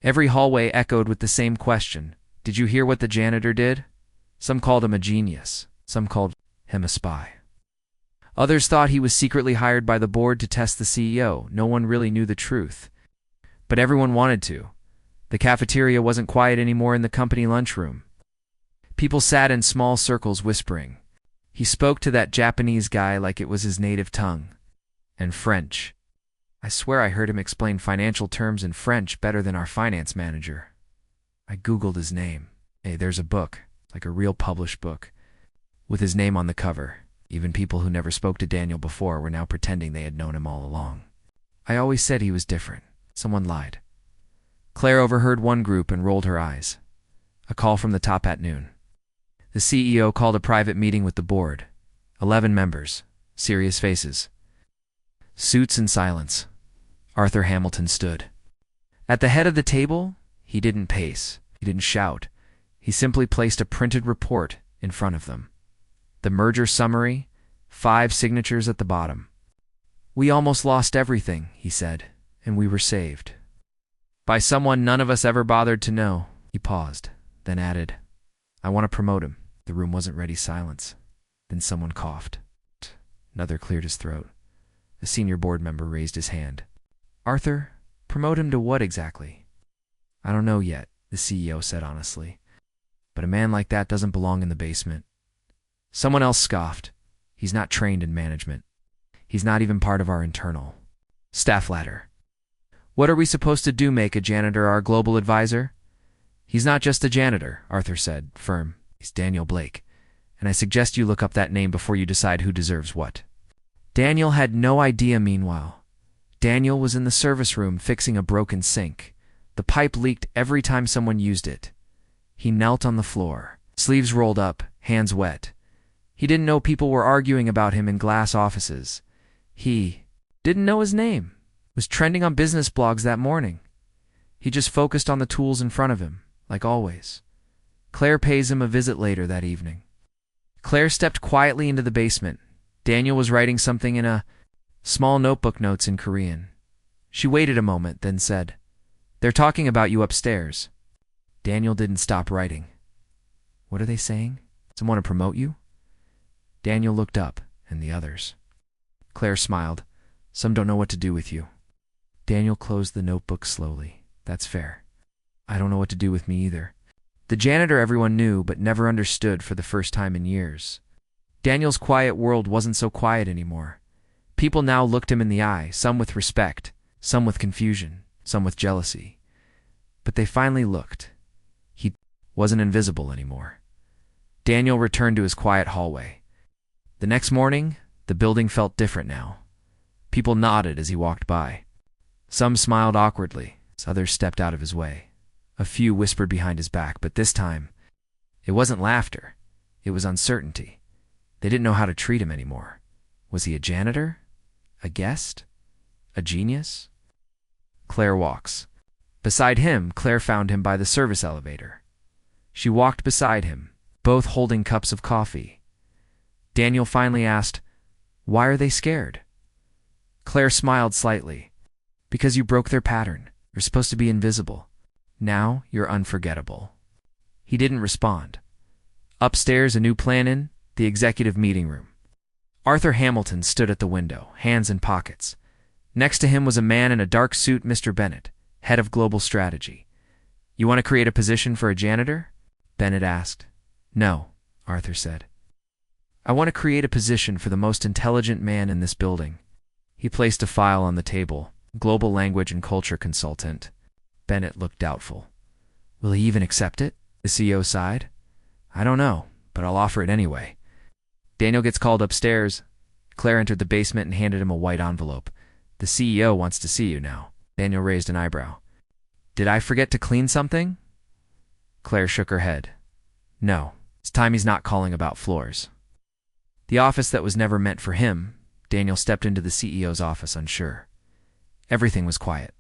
[SPEAKER 1] Every hallway echoed with the same question. Did you hear what the janitor did? Some called him a genius. Some called him a spy. Others thought he was secretly hired by the board to test the CEO. No one really knew the truth. But everyone wanted to. The cafeteria wasn't quiet anymore in the company lunchroom. People sat in small circles whispering. He spoke to that Japanese guy like it was his native tongue. And French. I swear I heard him explain financial terms in French better than our finance manager. I Googled his name. Hey, there's a book, like a real published book, with his name on the cover. Even people who never spoke to Daniel before were now pretending they had known him all along. I always said he was different. Someone lied. Claire overheard one group and rolled her eyes. A call from the top at noon. The CEO called a private meeting with the board. 11 members. Serious faces. Suits and silence. Arthur Hamilton stood. At the head of the table, he didn't pace. He didn't shout. He simply placed a printed report in front of them. The merger summary, 5 signatures at the bottom. We almost lost everything, he said, and we were saved. By someone none of us ever bothered to know. He paused, then added, I want to promote him. The room wasn't ready. Silence. Then someone coughed. Another cleared his throat. A senior board member raised his hand. Arthur, promote him to what exactly? I don't know yet, the CEO said honestly. But a man like that doesn't belong in the basement. Someone else scoffed. He's not trained in management. He's not even part of our internal staff ladder. What are we supposed to do, make a janitor our global advisor? He's not just a janitor, Arthur said, firm. He's Daniel Blake. And I suggest you look up that name before you decide who deserves what. Daniel had no idea meanwhile. Daniel was in the service room fixing a broken sink. The pipe leaked every time someone used it. He knelt on the floor, sleeves rolled up, hands wet. He didn't know people were arguing about him in glass offices. He didn't know his name. Was trending on business blogs that morning. He just focused on the tools in front of him, like always. Claire pays him a visit later that evening. Claire stepped quietly into the basement. Daniel was writing something in a small notebook, notes in Korean. She waited a moment, then said, They're talking about you upstairs. Daniel didn't stop writing. What are they saying? Someone to promote you? Daniel looked up, and the others. Claire smiled. Some don't know what to do with you. Daniel closed the notebook slowly. That's fair. I don't know what to do with me either. The janitor everyone knew but never understood for the first time in years. Daniel's quiet world wasn't so quiet anymore. People now looked him in the eye, some with respect, some with confusion, some with jealousy. But they finally looked. He wasn't invisible anymore. Daniel returned to his quiet hallway. The next morning, the building felt different now. People nodded as he walked by. Some smiled awkwardly, as others stepped out of his way. A few whispered behind his back, but this time, it wasn't laughter. It was uncertainty. They didn't know how to treat him anymore. Was he a janitor? A guest? A genius? Claire walks. Beside him, Claire found him by the service elevator. She walked beside him, both holding cups of coffee. Daniel finally asked, "Why are they scared?" Claire smiled slightly. "Because you broke their pattern. You're supposed to be invisible. Now you're unforgettable." He didn't respond. Upstairs, a new plan in the executive meeting room. Arthur Hamilton stood at the window, hands in pockets. Next to him was a man in a dark suit, Mr. Bennett, head of global strategy. "You want to create a position for a janitor?" Bennett asked. "No," Arthur said. "I want to create a position for the most intelligent man in this building." He placed a file on the table. Global language and culture consultant. Bennett looked doubtful. "Will he even accept it?" The CEO sighed. "I don't know, but I'll offer it anyway." Daniel gets called upstairs. Claire entered the basement and handed him a white envelope. "The CEO wants to see you now." Daniel raised an eyebrow. "Did I forget to clean something?" Claire shook her head. "No, it's time he's not calling about floors." The office that was never meant for him, Daniel stepped into the CEO's office unsure. Everything was quiet.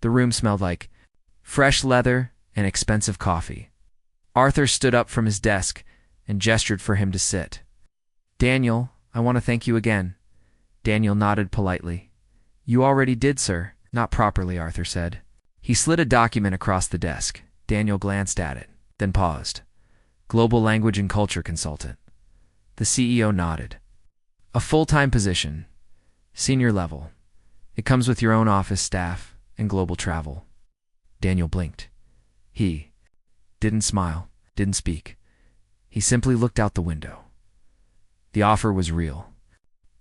[SPEAKER 1] The room smelled like fresh leather and expensive coffee. Arthur stood up from his desk and gestured for him to sit. "Daniel, I want to thank you again." Daniel nodded politely. "You already did, sir." "Not properly," Arthur said. He slid a document across the desk. Daniel glanced at it, then paused. "Global language and culture consultant." The CEO nodded. "A full-time position. Senior level. It comes with your own office staff and global travel." Daniel blinked. He didn't smile, didn't speak. He simply looked out the window. The offer was real.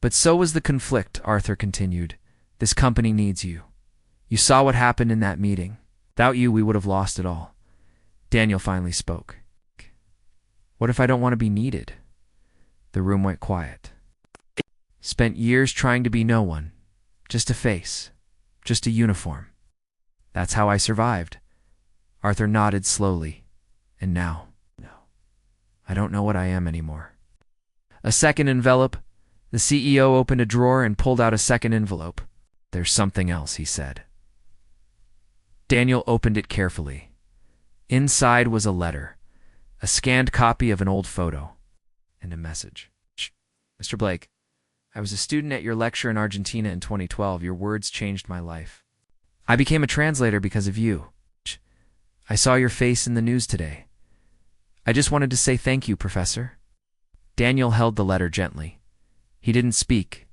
[SPEAKER 1] "But so was the conflict," Arthur continued. "This company needs you. You saw what happened in that meeting. Without you, we would have lost it all." Daniel finally spoke. "What if I don't want to be needed?" The room went quiet. "Spent years trying to be no one. Just a face. Just a uniform. That's how I survived." Arthur nodded slowly. "And now? No. I don't know what I am anymore." A second envelope. The CEO opened a drawer and pulled out a second envelope. "There's something else," he said. Daniel opened it carefully. Inside was a letter, a scanned copy of an old photo, and a message. "Mr. Blake, I was a student at your lecture in Argentina in 2012. Your words changed my life. I became a translator because of you. I saw your face in the news today. I just wanted to say thank you, Professor." Daniel held the letter gently. He didn't speak,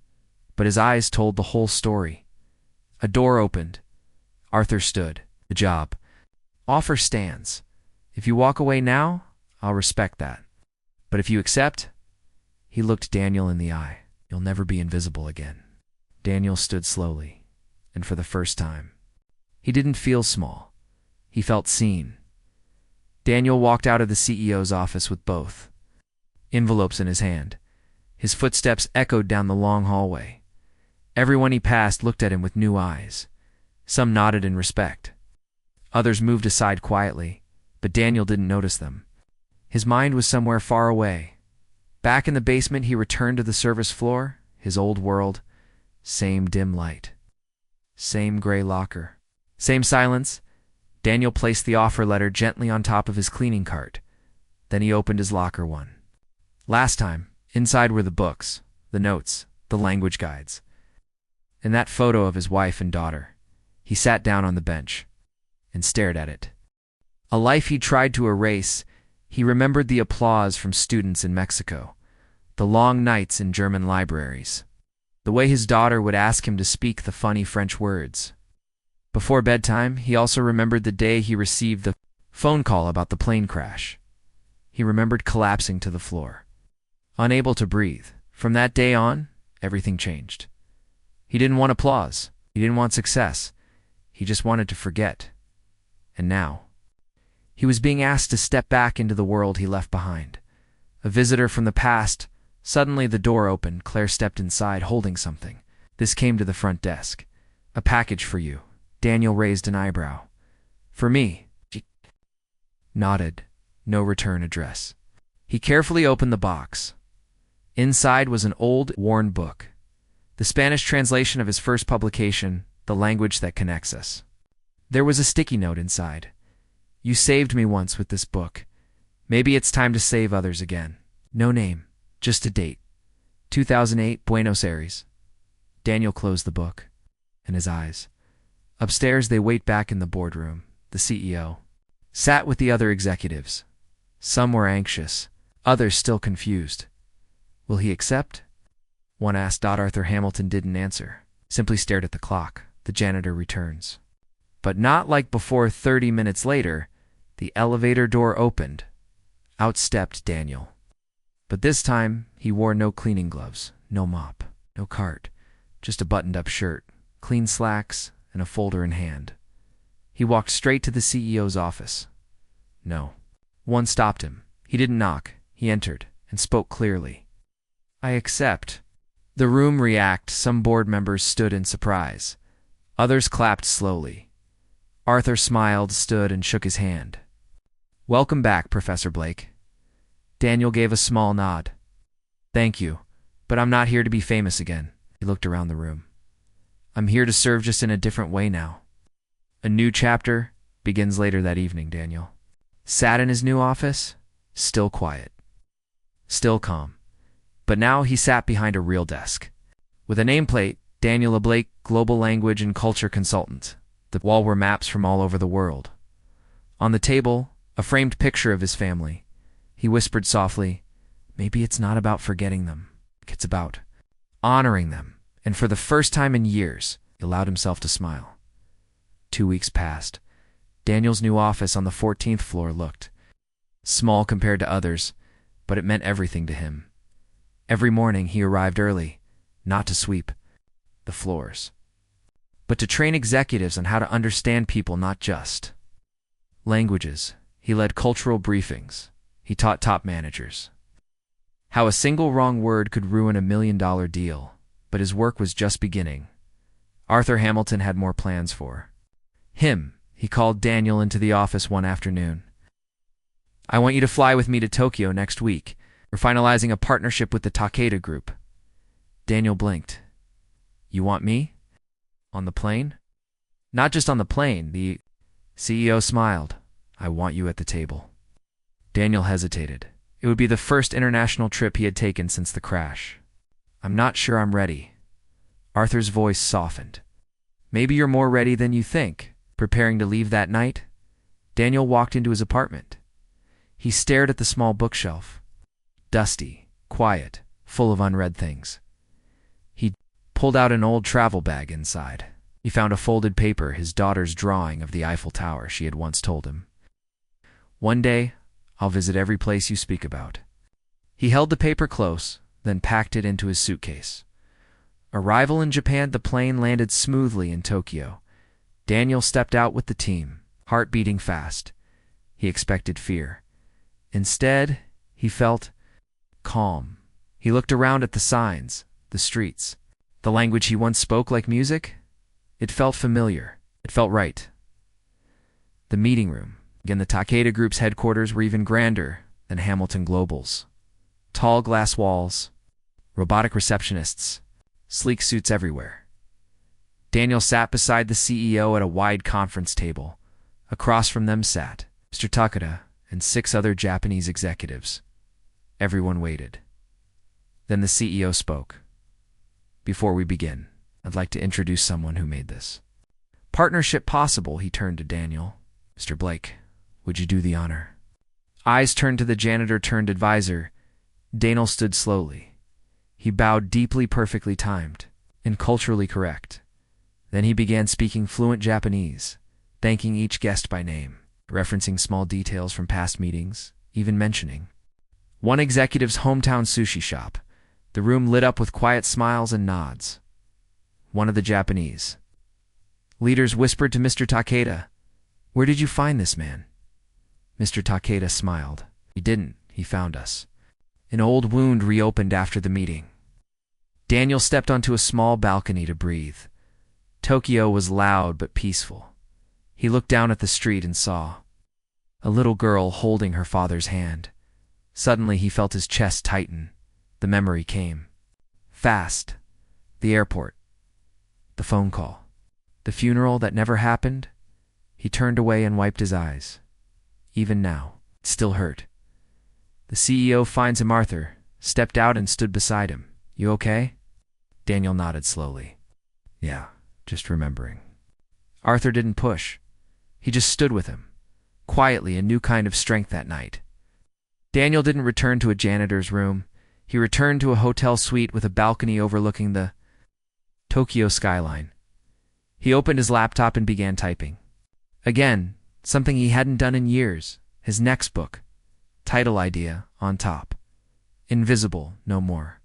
[SPEAKER 1] but his eyes told the whole story. A door opened. Arthur stood. "The job. Offer stands. If you walk away now, I'll respect that. But if you accept," he looked Daniel in the eye, "you'll never be invisible again." Daniel stood slowly, and for the first time, he didn't feel small. He felt seen. Daniel walked out of the CEO's office with both envelopes in his hand. His footsteps echoed down the long hallway. Everyone he passed looked at him with new eyes. Some nodded in respect. Others moved aside quietly, but Daniel didn't notice them. His mind was somewhere far away. Back in the basement, he returned to the service floor, his old world. Same dim light. Same gray locker. Same silence. Daniel placed the offer letter gently on top of his cleaning cart. Then he opened his locker one. Last time, inside were the books, the notes, the language guides, and that photo of his wife and daughter. He sat down on the bench and stared at it. A life he tried to erase. He remembered the applause from students in Mexico, the long nights in German libraries, the way his daughter would ask him to speak the funny French words. Before bedtime, he also remembered the day he received the phone call about the plane crash. He remembered collapsing to the floor, unable to breathe. From that day on, everything changed. He didn't want applause. He didn't want success. He just wanted to forget. And now, he was being asked to step back into the world he left behind. A visitor from the past. Suddenly the door opened. Claire stepped inside, holding something. This came to the front desk. "A package for you." Daniel raised an eyebrow. "For me?" She nodded. No return address. He carefully opened the box. Inside was an old, worn book. The Spanish translation of his first publication, The Language That Connects Us. There was a sticky note inside. "You saved me once with this book. Maybe it's time to save others again." No name, just a date. 2008, Buenos Aires. Daniel closed the book, and his eyes. Upstairs, they wait back in the boardroom. The CEO sat with the other executives. Some were anxious, others still confused. Will he accept? One asked. Arthur Hamilton didn't answer, simply stared at the clock. The janitor returns. But not like before. 30 minutes later, the elevator door opened. Out stepped Daniel. But this time, he wore no cleaning gloves, no mop, no cart, just a buttoned-up shirt, clean slacks, and a folder in hand. He walked straight to the CEO's office. No. One stopped him. He didn't knock. He entered and spoke clearly. "I accept." The room reacted. Some board members stood in surprise. Others clapped slowly. Arthur smiled, stood, and shook his hand. "Welcome back, Professor Blake." Daniel gave a small nod. "Thank you, but I'm not here to be famous again." He looked around the room. "I'm here to serve, just in a different way now." A new chapter begins later that evening. Daniel sat in his new office, still quiet, still calm. But now he sat behind a real desk. With a nameplate, Daniel Blake, Global Language and Culture Consultant. The wall were maps from all over the world. On the table, a framed picture of his family. He whispered softly, "Maybe it's not about forgetting them. It's about honoring them." And for the first time in years, he allowed himself to smile. 2 weeks passed. Daniel's new office on the 14th floor looked small compared to others, but it meant everything to him. Every morning he arrived early, not to sweep the floors, but to train executives on how to understand people, not just languages. He led cultural briefings. He taught top managers how a single wrong word could ruin a $1 million deal. But his work was just beginning. Arthur Hamilton had more plans for him. He called Daniel into the office one afternoon. "I want you to fly with me to Tokyo next week. We're finalizing a partnership with the Takeda Group." Daniel blinked. "You want me? On the plane?" "Not just on the plane," the CEO smiled. "I want you at the table." Daniel hesitated. It would be the first international trip he had taken since the crash. "I'm not sure I'm ready." Arthur's voice softened. "Maybe you're more ready than you think." Preparing to leave that night, Daniel walked into his apartment. He stared at the small bookshelf. Dusty, quiet, full of unread things. He pulled out an old travel bag inside. He found a folded paper, his daughter's drawing of the Eiffel Tower she had once told him. "One day, I'll visit every place you speak about." He held the paper close, then packed it into his suitcase. Arrival in Japan. The plane landed smoothly in Tokyo. Daniel stepped out with the team, heart beating fast. He expected fear. Instead, he felt calm. He looked around at the signs, the streets. The language he once spoke like music? It felt familiar. It felt right. The meeting room. Again, the Takeda Group's headquarters were even grander than Hamilton Global's. Tall glass walls, robotic receptionists, sleek suits everywhere. Daniel sat beside the CEO at a wide conference table. Across from them sat Mr. Takeda and 6 other Japanese executives. Everyone waited. Then the CEO spoke. "Before we begin, I'd like to introduce someone who made this partnership possible." He turned to Daniel. "Mr. Blake, would you do the honor?" Eyes turned to the janitor turned advisor. Daniel stood slowly. He bowed deeply, perfectly timed, and culturally correct. Then he began speaking fluent Japanese, thanking each guest by name, referencing small details from past meetings, even mentioning one executive's hometown sushi shop. The room lit up with quiet smiles and nods. one of the Japanese leaders whispered to Mr. Takeda, "Where did you find this man?" Mr. Takeda smiled. "He didn't. He found us." An old wound reopened after the meeting. Daniel stepped onto a small balcony to breathe. Tokyo was loud but peaceful. He looked down at the street and saw a little girl holding her father's hand. Suddenly he felt his chest tighten. The memory came. Fast. The airport. The phone call. The funeral that never happened. He turned away and wiped his eyes. Even now, it still hurt. The CEO finds him. Arthur stepped out and stood beside him. "You okay?" Daniel nodded slowly. "Yeah, just remembering." Arthur didn't push. He just stood with him. Quietly, a new kind of strength that night. Daniel didn't return to a janitor's room. He returned to a hotel suite with a balcony overlooking the Tokyo skyline. He opened his laptop and began typing. Again, something he hadn't done in years. His next book. Title idea on top. Invisible no more.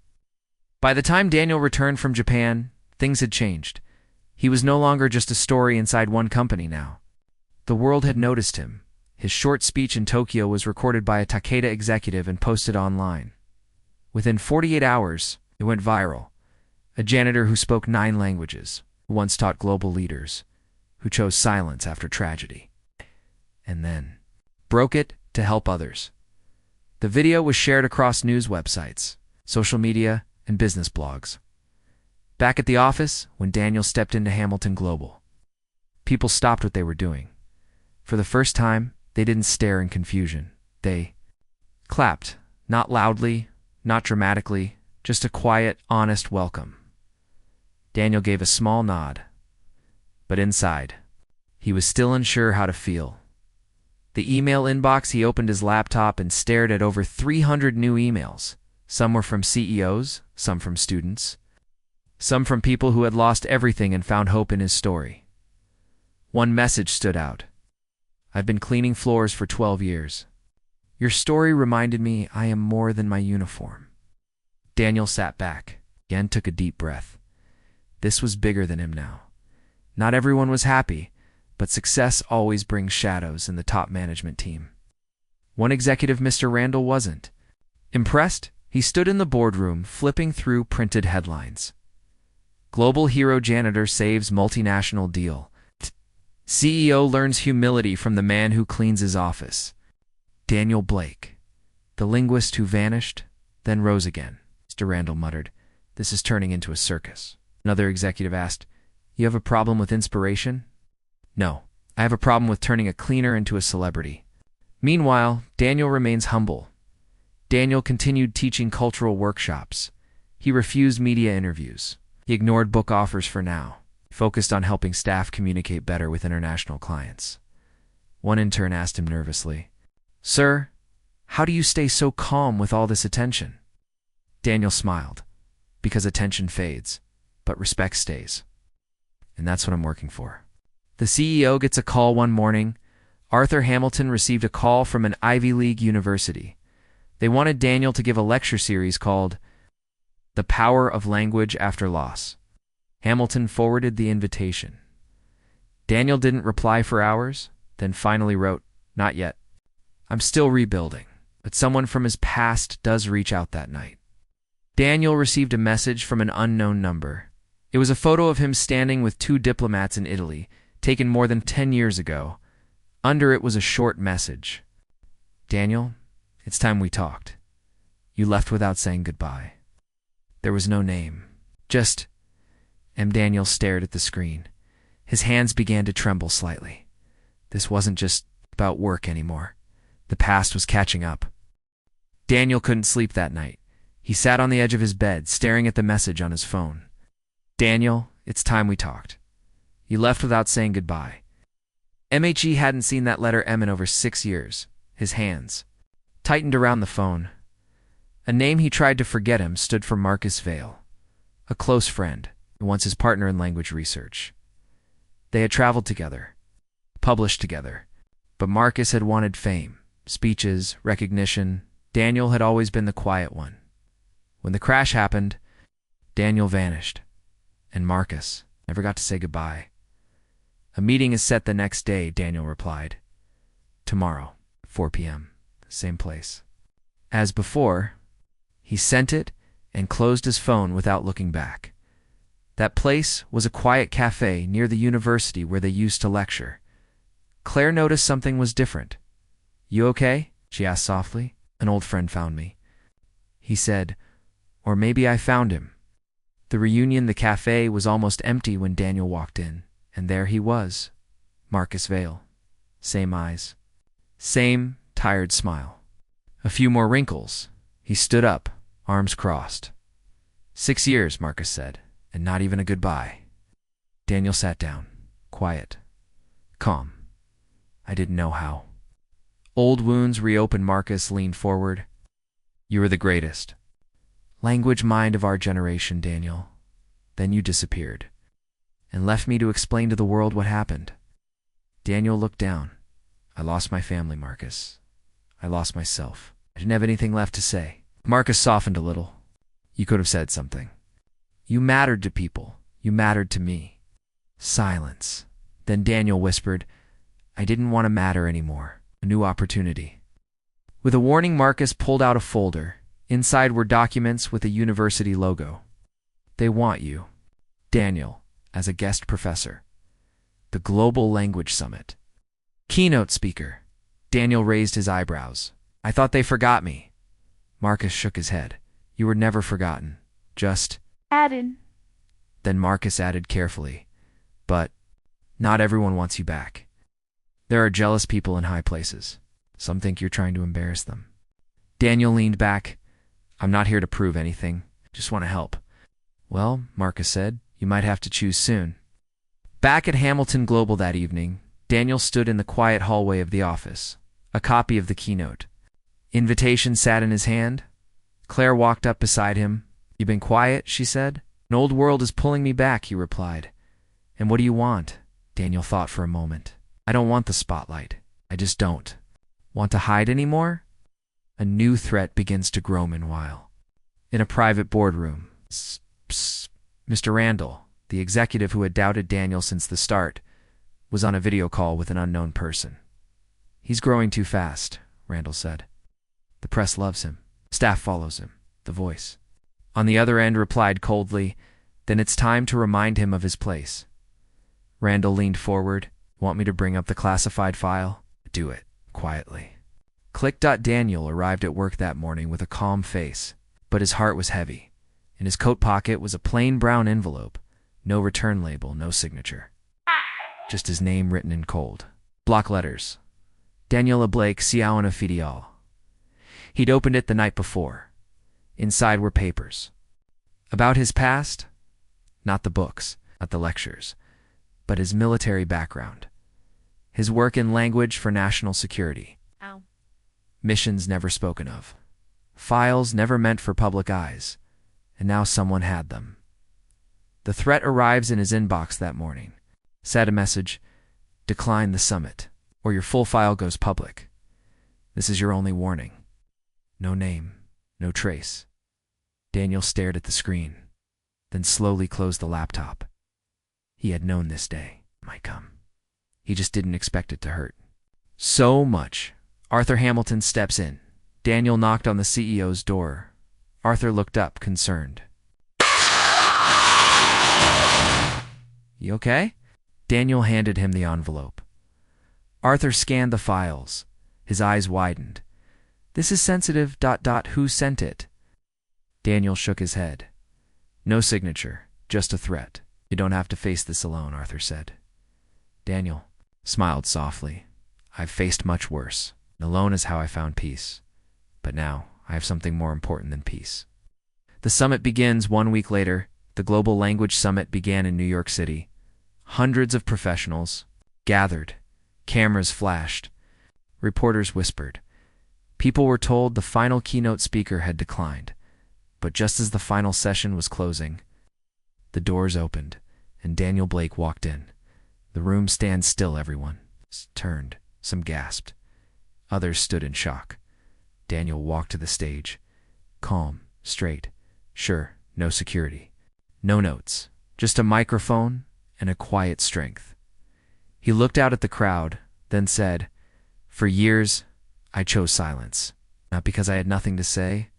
[SPEAKER 1] By the time Daniel returned from Japan, things had changed. He was no longer just a story inside one company now. The world had noticed him. His short speech in Tokyo was recorded by a Takeda executive and posted online. Within 48 hours, it went viral. A janitor who spoke 9 languages, who once taught global leaders, who chose silence after tragedy, and then broke it to help others. The video was shared across news websites, social media, and business blogs. Back at the office, when Daniel stepped into Hamilton Global, people stopped what they were doing. For the first time, they didn't stare in confusion. They clapped, not loudly, not dramatically, just a quiet, honest welcome. Daniel gave a small nod. But inside, he was still unsure how to feel. The email inbox, he opened his laptop and stared at over 300 new emails. Some were from CEOs, some from students, some from people who had lost everything and found hope in his story. One message stood out. "I've been cleaning floors for 12 years. Your story reminded me I am more than my uniform." Daniel sat back, again took a deep breath. This was bigger than him now. Not everyone was happy, but success always brings shadows in the top management team. One executive, Mr. Randall, wasn't impressed. He stood in the boardroom, flipping through printed headlines. Global hero janitor saves multinational deal. CEO learns humility from the man who cleans his office. Daniel Blake, the linguist who vanished, then rose again. Mr. Randall muttered, "This is turning into a circus." Another executive asked, "You have a problem with inspiration?" "No, I have a problem with turning a cleaner into a celebrity." Meanwhile, Daniel remains humble. Daniel continued teaching cultural workshops. He refused media interviews. He ignored book offers for now. He focused on helping staff communicate better with international clients. One intern asked him nervously, "Sir, how do you stay so calm with all this attention?" Daniel smiled. "Because attention fades, but respect stays. And that's what I'm working for." The CEO gets a call one morning. Arthur Hamilton received a call from an Ivy League university. They wanted Daniel to give a lecture series called The Power of Language After Loss. Hamilton forwarded the invitation. Daniel didn't reply for hours, then finally wrote, "Not yet. I'm still rebuilding." But someone from his past does reach out that night. Daniel received a message from an unknown number. It was a photo of him standing with 2 diplomats in Italy, taken more than 10 years ago. Under it was a short message. "Daniel, it's time we talked. You left without saying goodbye." There was no name. Just M. Daniel stared at the screen. His hands began to tremble slightly. This wasn't just about work anymore. The past was catching up. Daniel couldn't sleep that night. He sat on the edge of his bed, staring at the message on his phone. "Daniel, it's time we talked. You left without saying goodbye." MHE hadn't seen that letter M in over 6 years. His hands tightened around the phone. A name he tried to forget him stood for Marcus Vale, a close friend, once his partner in language research. They had traveled together, published together, but Marcus had wanted fame, speeches, recognition. Daniel had always been the quiet one. When the crash happened, Daniel vanished. And Marcus never got to say goodbye. A meeting is set the next day, Daniel replied. Tomorrow, 4 p.m., same place. As before, he sent it and closed his phone without looking back. That place was a quiet cafe near the university where they used to lecture. Claire noticed something was different. "You okay?" she asked softly. "An old friend found me," he said. "Or maybe I found him." The reunion, the cafe, was almost empty when Daniel walked in, and there he was, Marcus Vale. Same eyes. Same tired smile. A few more wrinkles. He stood up, arms crossed. 6 years, Marcus said, and not even a goodbye. Daniel sat down, quiet, calm. I didn't know how. Old wounds reopened. Marcus leaned forward. "You were the greatest. Language mind of our generation, Daniel. Then you disappeared, and left me to explain to the world what happened." Daniel looked down. "I lost my family, Marcus. I lost myself. I didn't have anything left to say." Marcus softened a little. "You could have said something. You mattered to people. You mattered to me." Silence. Then Daniel whispered, "I didn't want to matter anymore. A new opportunity." With a warning, Marcus pulled out a folder. Inside were documents with a university logo. "They want you, Daniel, as a guest professor. The Global Language Summit. Keynote speaker." Daniel raised his eyebrows. "I thought they forgot me." Marcus shook his head. "You were never forgotten. Just
[SPEAKER 2] added."
[SPEAKER 1] Then Marcus added carefully, "But not everyone wants you back. There are jealous people in high places. Some think you're trying to embarrass them." Daniel leaned back. "I'm not here to prove anything. Just want to help." "Well," Marcus said, "you might have to choose soon." Back at Hamilton Global that evening, Daniel stood in the quiet hallway of the office, a copy of the keynote. Invitation sat in his hand. Claire walked up beside him. "You've been quiet," she said. "An old world is pulling me back," he replied. "And what do you want?" Daniel thought for a moment. "I don't want the spotlight. I just don't. Want to hide anymore?" A new threat begins to grow meanwhile. In a private boardroom, Mr. Randall, the executive who had doubted Daniel since the start, was on a video call with an unknown person. "He's growing too fast," Randall said. "The press loves him. Staff follows him." The voice on the other end replied coldly, "Then it's time to remind him of his place." Randall leaned forward. "Want me to bring up the classified file?" "Do it, quietly." Click. Daniel arrived at work that morning with a calm face, but his heart was heavy. In his coat pocket was a plain brown envelope. No return label, no signature. Just his name written in cold block letters. Daniela Blake Siaona Fidial. He'd opened it the night before. Inside were papers. About his past? Not the books, not the lectures, but his military background. His work in language for national security.
[SPEAKER 2] Ow.
[SPEAKER 1] Missions never spoken of. Files never meant for public eyes. And now someone had them. The threat arrives in his inbox that morning. Said a message, "Decline the summit, or your full file goes public. This is your only warning." No name, no trace. Daniel stared at the screen, then slowly closed the laptop. He had known this day might come. He just didn't expect it to hurt so much. Arthur Hamilton steps in. Daniel knocked on the CEO's door. Arthur looked up, concerned. "You okay?" Daniel handed him the envelope. Arthur scanned the files. His eyes widened. "This is sensitive. Who sent it?" Daniel shook his head. "No signature, just a threat. You don't have to face this alone," Arthur said. Daniel smiled softly. "I've faced much worse. Alone is how I found peace. But now I have something more important than peace." The summit begins 1 week later. The Global Language Summit began in New York City. Hundreds of professionals gathered. Cameras flashed. Reporters whispered. People were told the final keynote speaker had declined. But just as the final session was closing, the doors opened, and Daniel Blake walked in. The room stand still. Everyone turned. Some gasped. Others stood in shock. Daniel walked to the stage. Calm, straight. Sure, no security. No notes. Just a microphone and a quiet strength. He looked out at the crowd, then said, "For years, I chose silence, not because I had nothing to say,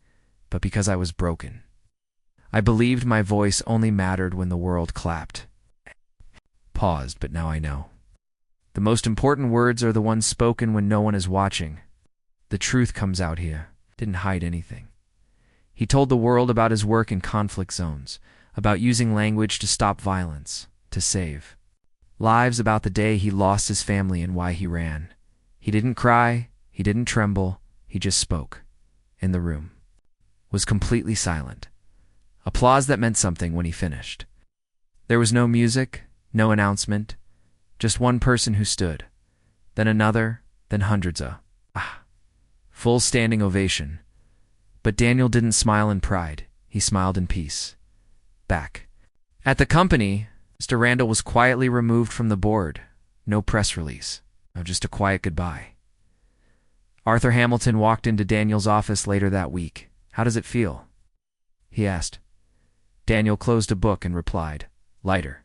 [SPEAKER 1] but because I was broken. I believed my voice only mattered when the world clapped." Paused, but now I know. The most important words are the ones spoken when no one is watching. The truth comes out here. Didn't hide anything. He told the world about his work in conflict zones, about using language to stop violence, to save lives, about the day he lost his family and why he ran. He didn't cry, he didn't tremble, he just spoke. And the room was completely silent. Applause that meant something when he finished. There was no music, no announcement, just one person who stood, then another, then hundreds of full standing ovation. But Daniel didn't smile in pride, he smiled in peace. Back at the company, Mr. Randall was quietly removed from the board. No press release, no, just a quiet goodbye. Arthur Hamilton walked into Daniel's office later that week. "How does it feel?" he asked. Daniel closed a book and replied, "Lighter."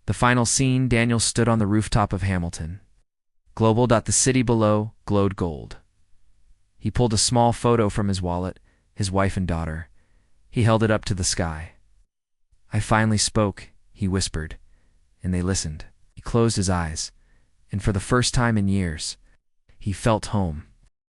[SPEAKER 1] The final scene, Daniel stood on the rooftop of Hamilton. Global. The city below glowed gold. He pulled a small photo from his wallet, his wife and daughter. He held it up to the sky. "I finally spoke," he whispered, and they listened. He closed his eyes, and for the first time in years, he felt home.